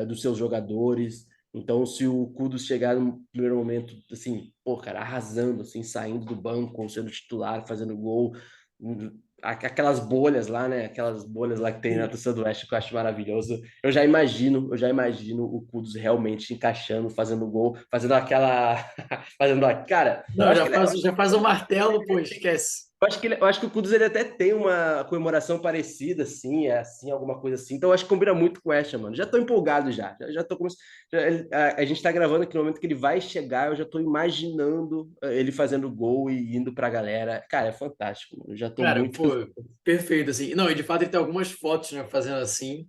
dos seus jogadores. Então, se o Kudus chegar no primeiro momento, assim, pô, cara, arrasando, assim, saindo do banco, sendo titular, fazendo gol, aquelas bolhas lá, né? Aquelas bolhas lá que tem na Sim. torcida do Oeste que eu acho maravilhoso. Eu já imagino o Kudus realmente encaixando, fazendo gol, fazendo aquela, fazendo a cara. Eu Não, acho que ele, já faz o martelo, pô, esquece. eu acho que o Kudus ele até tem uma comemoração parecida, assim, assim, alguma coisa assim. Então eu acho que combina muito com o Esha, mano. Já tô empolgado já tô a gente tá gravando aqui no momento que ele vai chegar, eu já tô imaginando ele fazendo gol e indo pra galera. Cara, é fantástico, mano. Eu já tô Cara, muito. pô, perfeito, assim. Não, e de fato ele tem algumas fotos, né, fazendo assim.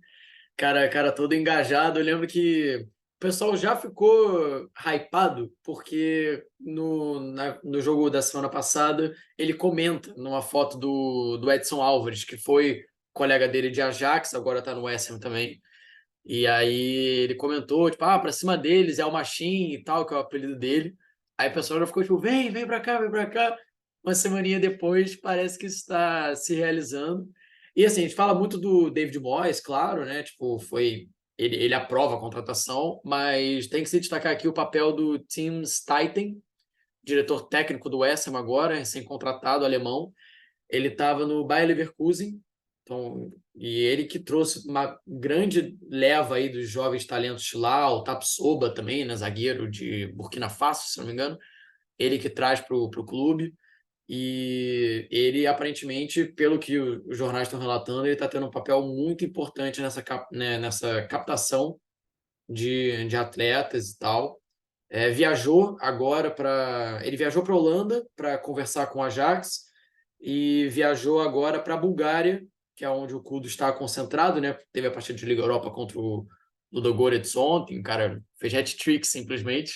Cara todo engajado. Eu lembro que o pessoal já ficou hypado, porque no jogo da semana passada ele comenta numa foto do Edson Álvares, que foi colega dele de Ajax, agora tá no West Ham também. E aí ele comentou, tipo, pra cima deles é o Machine e tal, que é o apelido dele. Aí o pessoal já ficou tipo, vem pra cá, vem pra cá. Uma semaninha depois, parece que isso está se realizando. E assim, a gente fala muito do David Moyes, claro, né? Tipo, ele aprova a contratação, mas tem que se destacar aqui o papel do Tim Stuyten, diretor técnico do West Ham agora, recém-contratado alemão. Ele estava no Bayer Leverkusen, então, e ele que trouxe uma grande leva aí dos jovens talentos lá, o Tapsoba também, né, zagueiro de Burkina Faso, se não me engano, ele que traz para o clube. E ele, aparentemente, pelo que os jornais estão relatando, ele está tendo um papel muito importante nessa captação de atletas e tal. Viajou agora para. Ele viajou para a Holanda para conversar com o Ajax e viajou agora para a Bulgária, que é onde o Kudo está concentrado, né? Teve a partida de Liga Europa contra o Ludogorets ontem, o cara fez hat-trick simplesmente.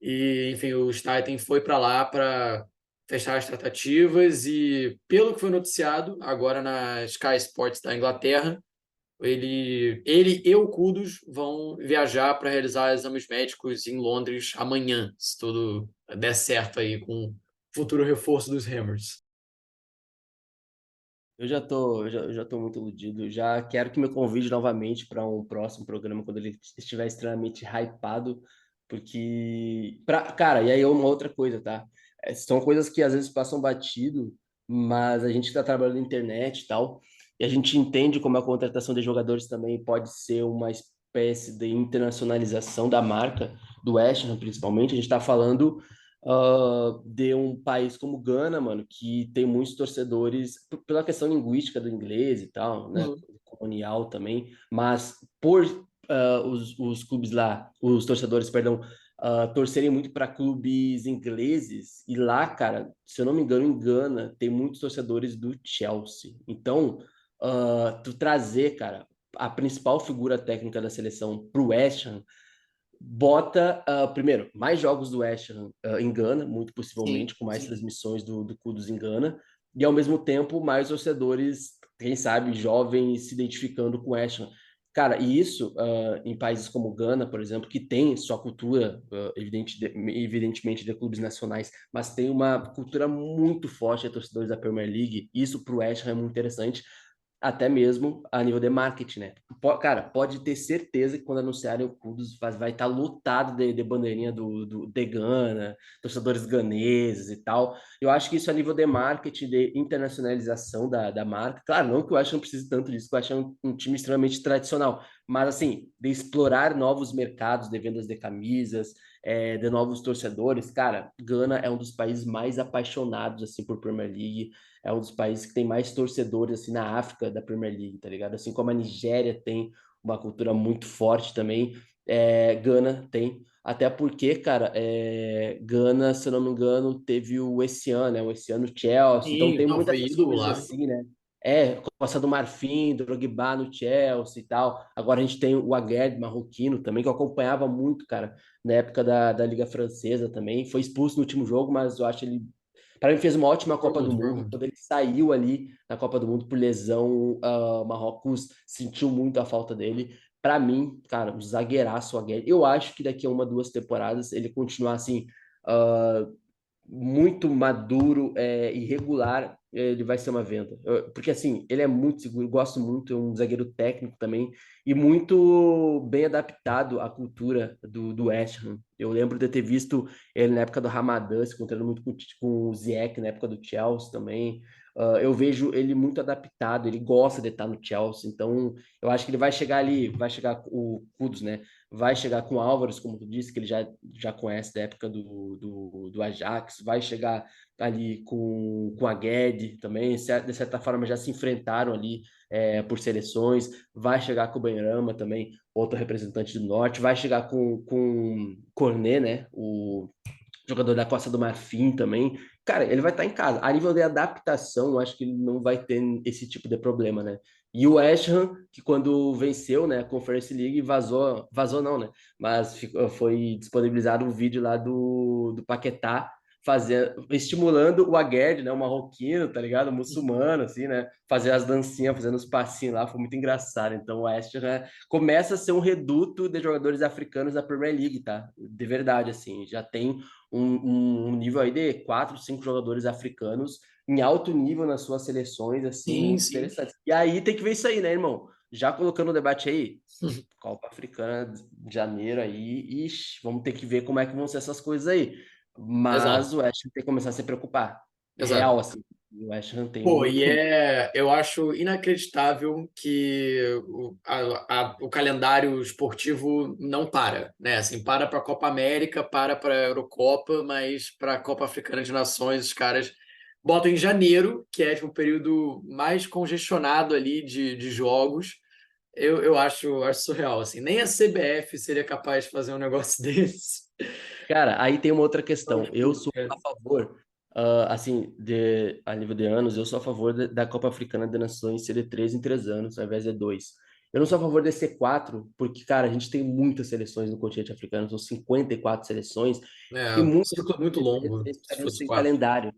E, enfim, o Staten foi para lá para fechar as tratativas e, pelo que foi noticiado, agora na Sky Sports da Inglaterra, ele e o Kudus vão viajar para realizar exames médicos em Londres amanhã, se tudo der certo aí com o futuro reforço dos Hammers. Eu já tô muito iludido. Já quero que me convide novamente para um próximo programa quando ele estiver extremamente hypado, porque cara, e aí é uma outra coisa, tá? São coisas que às vezes passam batido, mas a gente está trabalhando na internet e tal, e a gente entende como a contratação de jogadores também pode ser uma espécie de internacionalização da marca do West Ham, principalmente. A gente está falando de um país como Gana, mano, que tem muitos torcedores, pela questão linguística do inglês e tal, né, Uhum. colonial também, mas por os clubes lá, os torcedores, perdão, torcerem muito para clubes ingleses, e lá, cara, se eu não me engano, em Gana, tem muitos torcedores do Chelsea. Então, tu trazer, cara, a principal figura técnica da seleção para o West Ham bota, primeiro, mais jogos do West Ham em Gana, muito Sim, possivelmente, com mais sim. transmissões do Kudus em Gana, e ao mesmo tempo mais torcedores, quem sabe, jovens se identificando com o West Ham. Cara, e isso em países como Gana, por exemplo, que tem sua cultura, evidentemente, de clubes nacionais, mas tem uma cultura muito forte de torcedores da Premier League. Isso para o West Ham é muito interessante, até mesmo a nível de marketing, né? Cara, pode ter certeza que quando anunciarem o Kudus vai estar lotado de bandeirinha de Gana, torcedores ganeses e tal. Eu acho que isso a nível de marketing, de internacionalização da marca. Claro, não que eu acho que não precise tanto disso, que eu acho um time extremamente tradicional, mas assim, de explorar novos mercados de vendas de camisas, de novos torcedores. Cara, Gana é um dos países mais apaixonados assim por Premier League, é um dos países que tem mais torcedores assim na África da Premier League, tá ligado? Assim como a Nigéria tem uma cultura muito forte também, Gana tem. Até porque, cara, Gana, se eu não me engano, teve o esse ano, né? O esse ano Chelsea. Então Sim, tem não, foi muitas ídolo coisas lá. assim, né? Costa do Marfim, Drogba no Chelsea e tal. Agora a gente tem o Aguerd marroquino também, que eu acompanhava muito, cara, na época da Liga Francesa também. Foi expulso no último jogo, mas eu acho ele para mim, fez uma ótima Foi Copa do muito, foi Mundo. muito. Quando ele saiu ali na Copa do Mundo por lesão, Marrocos sentiu muito a falta dele. Para mim, cara, um zagueiraço o Aguerd. Eu acho que daqui a uma, duas temporadas ele continuar assim, uh, muito maduro, irregular, ele vai ser uma venda. Porque assim, ele é muito seguro, gosto muito, é um zagueiro técnico também, e muito bem adaptado à cultura do West Ham. Eu lembro de ter visto ele na época do Ramadan, se encontrando muito com o Ziyech na época do Chelsea também. Eu vejo ele muito adaptado, ele gosta de estar no Chelsea, então eu acho que ele vai chegar ali, vai chegar o Kudus, né? Vai chegar com o Álvares, como tu disse, que ele já conhece da época do Ajax, vai chegar ali com a Guedes também, de certa forma já se enfrentaram ali por seleções, vai chegar com o Benrahma também, outro representante do Norte, vai chegar com Cornet, né, o jogador da Costa do Marfim também. Cara, ele vai estar em casa. A nível de adaptação, eu acho que ele não vai ter esse tipo de problema, né? E o West Ham, que quando venceu, né, a Conference League, vazou não, né? Mas foi disponibilizado um vídeo lá do Paquetá estimulando o Aguerd, né, o marroquino, tá ligado? O muçulmano, assim, né? Fazer as dancinhas, fazendo os passinhos lá, foi muito engraçado. Então o West Ham começa a ser um reduto de jogadores africanos da Premier League, tá? De verdade, assim, já tem um nível aí de 4, 5 jogadores africanos em alto nível nas suas seleções, assim, Sim, muito sim. interessante. E aí tem que ver isso aí, né, irmão? Já colocando o debate aí, Copa Africana de janeiro aí, ixi, vamos ter que ver como é que vão ser essas coisas aí. Exato, Mas o West Ham tem que começar a se preocupar. exato. Real, assim. O West Ham tem Pô, um. e eu acho inacreditável que o calendário esportivo não para, né? Assim, para a Copa América, para a Eurocopa, mas para a Copa Africana de Nações, os caras botam em janeiro, que é tipo, o período mais congestionado ali de jogos. Eu acho surreal, assim. Nem a CBF seria capaz de fazer um negócio desse. Cara, aí tem uma outra questão. Os Eu clubes, sou cara. a favor, assim, a nível de anos, eu sou a favor da Copa Africana de Nações ser de 3 em 3 anos, ao invés de 2. Eu não sou a favor de ser 4, porque, cara, a gente tem muitas seleções no continente africano, são 54 seleções, e É, muitas ciclo muito longo, vezes se precisariam fosse ser em quatro. calendário.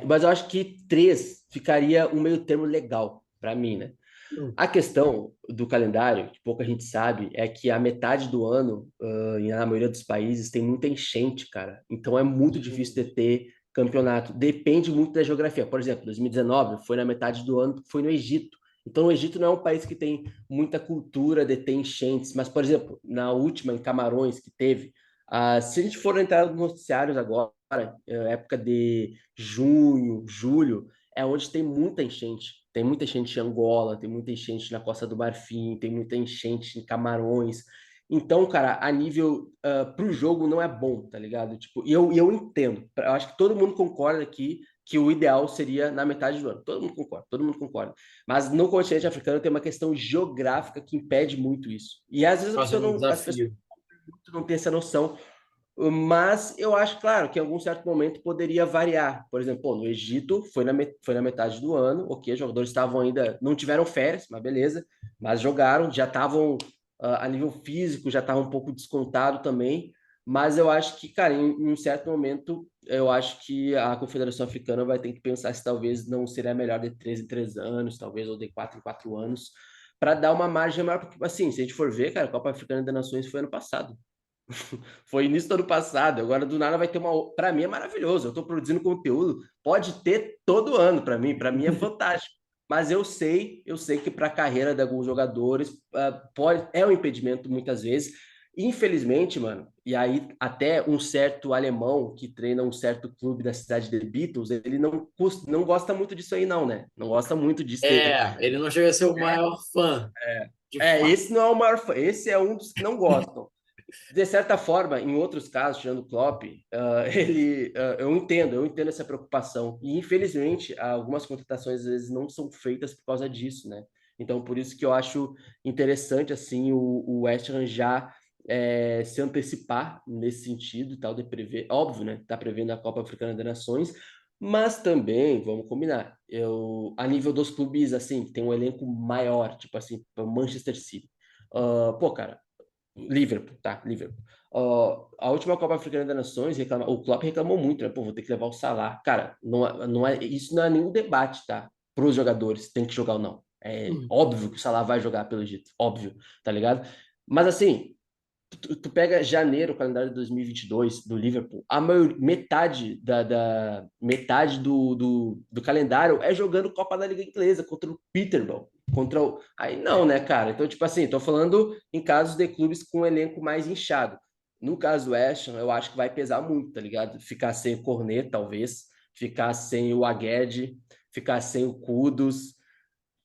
Mas eu acho que 3 ficaria um meio termo legal para mim, né? Hum. A questão do calendário, que pouca gente sabe, é que a metade do ano, na maioria dos países, tem muita enchente, cara. Então é muito difícil de ter campeonato. Depende muito da geografia. Por exemplo, 2019 foi na metade do ano, foi no Egito. Então o Egito não é um país que tem muita cultura de ter enchentes. Mas, por exemplo, na última, em Camarões, que teve, se a gente for entrar nos noticiários agora, época de junho, julho, é onde tem muita enchente. Tem muita enchente em Angola, tem muita enchente na Costa do Marfim, tem muita enchente em Camarões. Então, cara, a nível pro jogo não é bom, tá ligado? Tipo, e eu entendo. Eu acho que todo mundo concorda aqui que o ideal seria na metade do ano. Todo mundo concorda, todo mundo concorda. Mas no continente africano tem uma questão geográfica que impede muito isso. E às vezes a Faz pessoa um não, as pessoas desafio. não têm essa noção. Mas eu acho, claro, que em algum certo momento poderia variar. Por exemplo, pô, no Egito foi na metade do ano, ok, os jogadores estavam ainda, não tiveram férias, mas beleza, mas jogaram, já estavam a nível físico, já estavam um pouco descontado também. Mas eu acho que, cara, em um certo momento, eu acho que a Confederação Africana vai ter que pensar se talvez não seria melhor de 3 em 3 anos, talvez, ou de 4 em 4 anos, para dar uma margem maior, porque, assim, se a gente for ver, cara, a Copa Africana das Nações foi ano passado. Foi início do ano passado, agora do nada vai ter uma. Para mim é maravilhoso. Eu estou produzindo conteúdo, pode ter todo ano para mim é fantástico. Mas eu sei que para a carreira de alguns jogadores é um impedimento muitas vezes. Infelizmente, mano, e aí até um certo alemão que treina um certo clube da cidade de Beatles, ele não gosta muito disso aí, não, né? Não gosta muito disso. Ele não chega a ser o maior fã, de fato. Esse não é o maior fã, esse é um dos que não gostam. De certa forma, em outros casos, tirando o Klopp, eu entendo essa preocupação. E, infelizmente, algumas contratações às vezes não são feitas por causa disso, né? Então, por isso que eu acho interessante, assim, o West Ham já se antecipar nesse sentido, tal, de prever, óbvio, né? Tá prevendo a Copa Africana das Nações, mas também, vamos combinar, a nível dos clubes, assim, tem um elenco maior, tipo assim, o Manchester City. Pô, cara, Liverpool, tá? Liverpool. A última Copa Africana das Nações, o Klopp reclamou muito, né? Pô, vou ter que levar o Salah. Cara, isso não é nenhum debate, tá? Para os jogadores, tem que jogar ou não. É Hum. óbvio que o Salah vai jogar pelo Egito, óbvio, tá ligado? Mas assim, tu pega janeiro, o calendário de 2022 do Liverpool, metade do calendário é jogando Copa da Liga Inglesa contra o Peterborough, aí não, né, cara? Então, tipo assim, tô falando em casos de clubes com um elenco mais inchado. No caso do West Ham, eu acho que vai pesar muito, tá ligado? Ficar sem o Cornet, talvez, ficar sem o Aguerd, ficar sem o Kudus,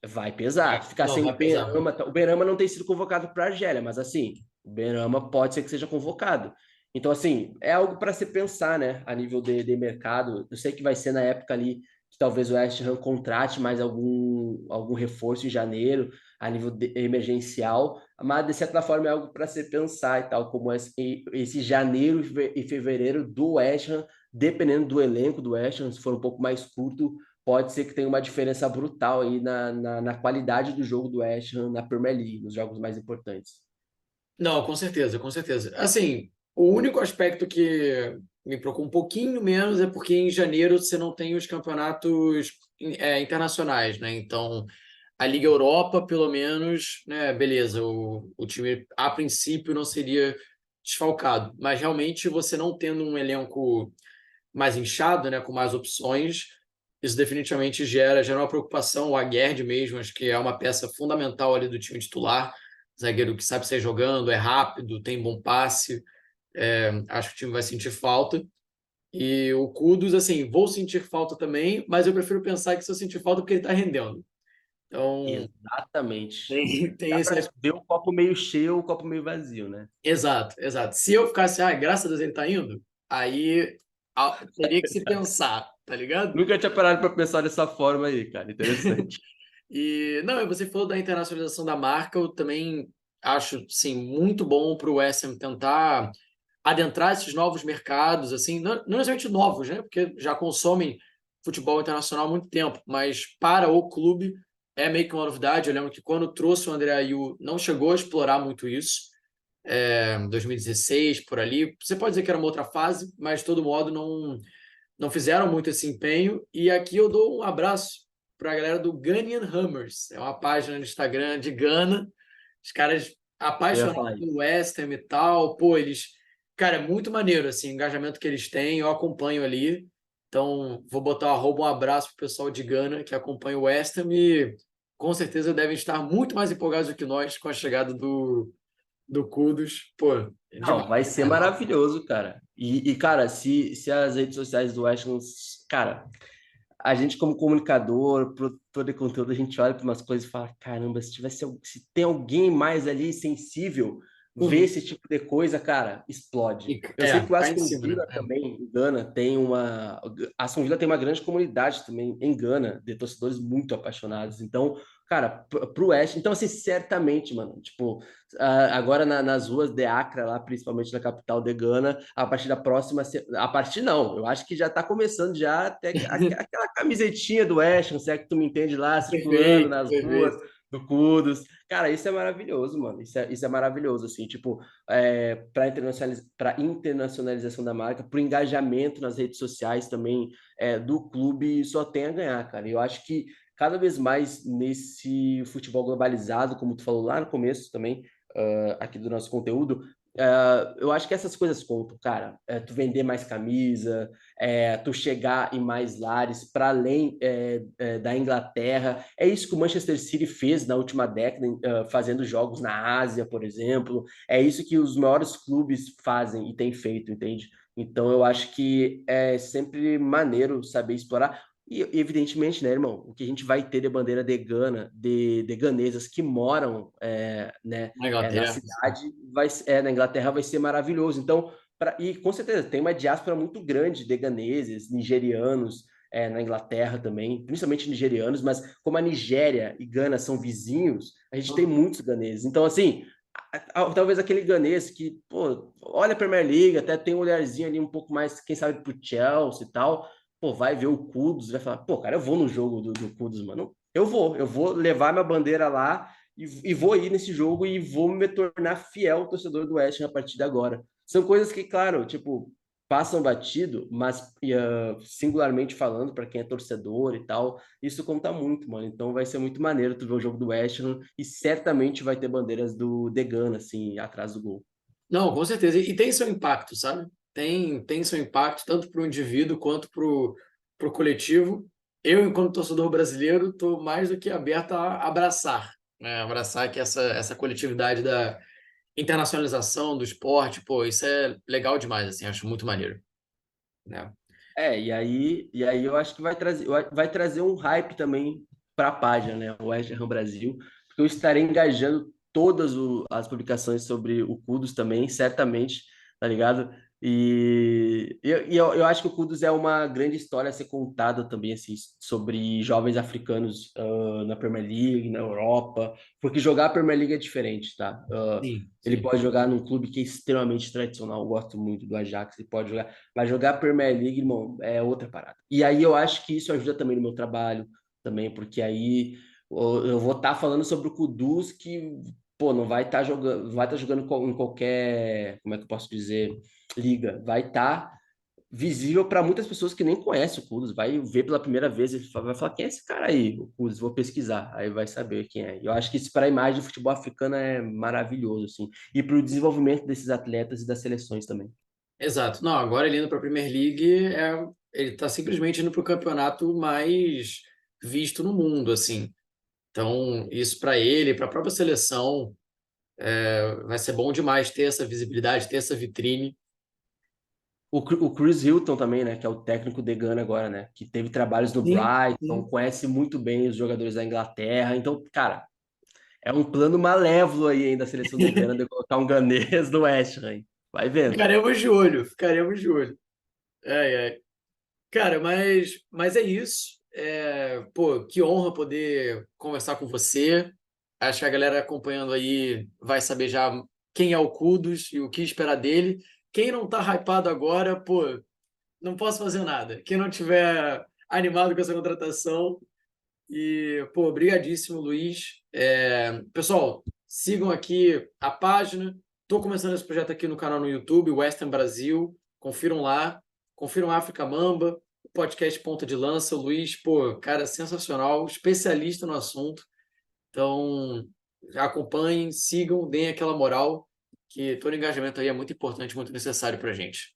vai pesar. Ficar Não, sem vai o pesar. Benrahma. O Benrahma não tem sido convocado para a Argélia, mas assim, o Benrahma pode ser que seja convocado. Então, assim, é algo para se pensar, né? A nível de mercado. Eu sei que vai ser na época ali que talvez o West Ham contrate mais algum reforço em janeiro, a nível emergencial, mas de certa forma é algo para se pensar e tal, como esse janeiro e fevereiro do West Ham, dependendo do elenco do West Ham, se for um pouco mais curto, pode ser que tenha uma diferença brutal aí na qualidade do jogo do West Ham na Premier League, nos jogos mais importantes. Não, com certeza, com certeza. Assim, o único aspecto me preocupa um pouquinho menos é porque em janeiro você não tem os campeonatos internacionais, né? Então, a Liga Europa, pelo menos, né? Beleza, o time a princípio não seria desfalcado, mas realmente você não tendo um elenco mais inchado, né? Com mais opções, isso definitivamente gera uma preocupação. O Aguerd mesmo, acho que é uma peça fundamental ali do time titular, zagueiro que sabe sair jogando, é rápido, tem bom passe. Acho que o time vai sentir falta. E o Kudus, assim, vou sentir falta também, mas eu prefiro pensar que se eu sentir falta é porque ele está rendendo. Então, Exatamente. tem Dá esse para aspecto. ver o copo meio cheio ou o copo meio vazio, né? Exato, exato. Se eu ficasse, graças a Deus ele está indo, aí teria que se pensar, tá ligado? Nunca tinha parado para pensar dessa forma aí, cara. Interessante. E, não, e você falou da internacionalização da marca, eu também acho, sim, muito bom para o West Ham tentar adentrar esses novos mercados, assim, não necessariamente novos, né? Porque já consomem futebol internacional há muito tempo, mas para o clube é meio que uma novidade. Eu lembro que quando trouxe o André Ayew, não chegou a explorar muito isso, 2016, por ali. Você pode dizer que era uma outra fase, mas de todo modo não fizeram muito esse empenho. E aqui eu dou um abraço para a galera do Ghanaian Hammers, é uma página no Instagram de Gana, os caras Eu ia apaixonados falar isso. pelo West Ham e tal, pô, eles, cara, é muito maneiro, assim, o engajamento que eles têm, eu acompanho ali, então vou botar um abraço pro pessoal de Gana que acompanha o West Ham e com certeza devem estar muito mais empolgados do que nós com a chegada do Kudus, pô, é Não, demais, vai ser cara. maravilhoso, cara. Cara, se as redes sociais do West Ham, cara, a gente como comunicador, produtor de conteúdo, a gente olha para umas coisas e fala, caramba, se tem alguém mais ali sensível, vê Uhum. esse tipo de coisa, cara, explode. Eu sei que o Cai em Aston cima, né? Villa também, em Gana, Aston Villa tem uma grande comunidade também em Gana, de torcedores muito apaixonados. Então, cara, pro West, então assim, certamente, mano, tipo, agora nas ruas de Accra, lá, principalmente na capital de Gana, a partir da próxima. A partir não, eu acho que já está começando já até aquela camisetinha do West Ham, se é que tu me entende lá, circulando Perfeito, nas ruas perfeito. do Kudos. Cara, isso é maravilhoso, mano. Isso é maravilhoso, assim, tipo, para internacionalização da marca, para o engajamento nas redes sociais também do clube, só tem a ganhar, cara. Eu acho que cada vez mais nesse futebol globalizado, como tu falou lá no começo também, aqui do nosso conteúdo, eu acho que essas coisas contam, cara. Tu vender mais camisa, tu chegar em mais lares, para além da Inglaterra. É isso que o Manchester City fez na última década, fazendo jogos na Ásia, por exemplo. É isso que os maiores clubes fazem e têm feito, entende? Então, eu acho que é sempre maneiro saber explorar. E, evidentemente, né, irmão, o que a gente vai ter de bandeira de Gana, de ganesas que moram, né, Na na Inglaterra, sim. cidade, na Inglaterra vai ser maravilhoso. Então, e com certeza, tem uma diáspora muito grande de ganeses, nigerianos, na Inglaterra também, principalmente nigerianos, mas como a Nigéria e Gana são vizinhos, a gente tem muitos ganeses. Então, assim, talvez aquele ganês que, pô, olha a Premier League, até tem um olharzinho ali um pouco mais, quem sabe, pro Chelsea e tal, pô, vai ver o Kudus, vai falar, pô, cara, eu vou no jogo do Kudus, mano. Eu vou levar minha bandeira lá e vou ir nesse jogo e vou me tornar fiel torcedor do West Ham a partir de agora. São coisas que, claro, tipo, passam batido, mas singularmente falando, para quem é torcedor e tal, isso conta muito, mano. Então vai ser muito maneiro tu ver o jogo do West Ham e certamente vai ter bandeiras do Degana, assim, atrás do gol. Não, com certeza. E tem seu impacto, sabe? Tem seu impacto tanto para o indivíduo quanto para o coletivo. Eu, enquanto torcedor brasileiro, estou mais do que aberto a abraçar, né? Abraçar que essa coletividade da internacionalização do esporte, pô, isso é legal demais, assim, acho muito maneiro, né? E aí eu acho que vai trazer um hype também para a página, né? O West Ham Brasil, porque eu estarei engajando todas as publicações sobre o Kudus também, certamente, tá ligado? E eu acho que o Kudus é uma grande história a ser contada também, assim, sobre jovens africanos na Premier League, na Europa, porque jogar a Premier League é diferente, tá? Sim, Ele sim. pode jogar num clube que é extremamente tradicional, eu gosto muito do Ajax, ele pode jogar, mas jogar a Premier League, irmão, é outra parada. E aí eu acho que isso ajuda também no meu trabalho, também, porque aí eu vou estar falando sobre o Kudus que, pô, não vai estar jogando, não vai estar jogando em qualquer, como é que eu posso dizer, liga. Vai estar visível para muitas pessoas que nem conhecem o Kudus. Vai ver pela primeira vez e vai falar: quem é esse cara aí? O Kudus, vou pesquisar. Aí vai saber quem é. Eu acho que isso para a imagem do futebol africano é maravilhoso, assim. E para o desenvolvimento desses atletas e das seleções também. Exato. Não, agora ele indo para a Premier League, ele está simplesmente indo para o campeonato mais visto no mundo, assim. Então, isso para ele, para a própria seleção, vai ser bom demais ter essa visibilidade, ter essa vitrine. O Chris Hilton também, né? Que é o técnico de Gana agora, né? Que teve trabalhos no Sim, Brighton, sim. conhece muito bem os jogadores da Inglaterra. Então, cara, é um plano malévolo aí ainda a seleção de Gana de colocar um ganês no West Ham. Vai vendo. Ficaremos de olho, ficaremos de olho. Ai, ai. Cara, mas é isso. Pô, que honra poder conversar com você. Acho que a galera acompanhando aí vai saber já quem é o Kudos e o que esperar dele. Quem não tá hypado agora, pô, não posso fazer nada. Quem não tiver animado com essa contratação. E, pô, obrigadíssimo, Luiz. Pessoal, sigam aqui a página. Estou começando esse projeto aqui no canal no YouTube, Western Brasil. Confiram lá. Confiram África Mamba, o podcast Ponta de Lança. O Luiz, pô, cara, sensacional, especialista no assunto. Então, acompanhem, sigam, deem aquela moral, que todo engajamento aí é muito importante, muito necessário para a gente.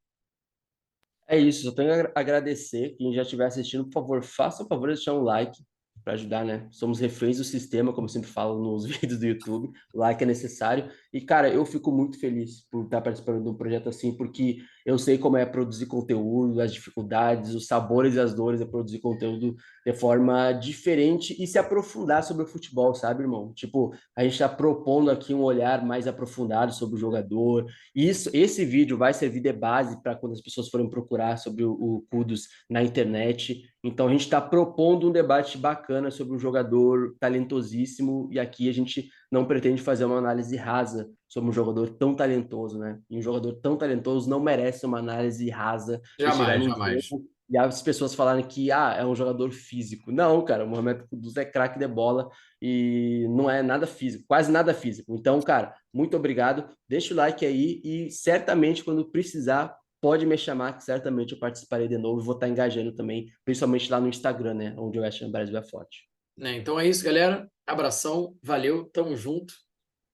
É isso, só tenho a agradecer. Quem já estiver assistindo, por favor, faça o favor de deixar um like para ajudar, né? Somos reféns do sistema, como eu sempre falo nos vídeos do YouTube. O like é necessário. E, cara, eu fico muito feliz por estar participando de um projeto assim, porque eu sei como é produzir conteúdo, as dificuldades, os sabores e as dores de produzir conteúdo de forma diferente e se aprofundar sobre o futebol, sabe, irmão? Tipo, a gente está propondo aqui um olhar mais aprofundado sobre o jogador. Esse vídeo vai servir de base para quando as pessoas forem procurar sobre o Kudus na internet. Então, a gente está propondo um debate bacana sobre um jogador talentosíssimo, e aqui a gente não pretende fazer uma análise rasa sobre um jogador tão talentoso, né? E um jogador tão talentoso não merece uma análise rasa de chegar Jamais, num jamais. jogo e as pessoas falarem que é um jogador físico. Não, cara, o Mohamed Kudus é craque de bola e não é nada físico, quase nada físico. Então, cara, muito obrigado. Deixa o like aí e certamente quando precisar, pode me chamar, que certamente eu participarei de novo e vou estar engajando também, principalmente lá no Instagram, né? Onde o West Ham Brasil é forte. Então é isso, galera. Abração, valeu, tamo junto.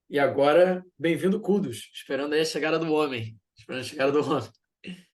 E agora, bem-vindo, Kudos. Esperando aí a chegada do homem. Esperando a chegada do homem.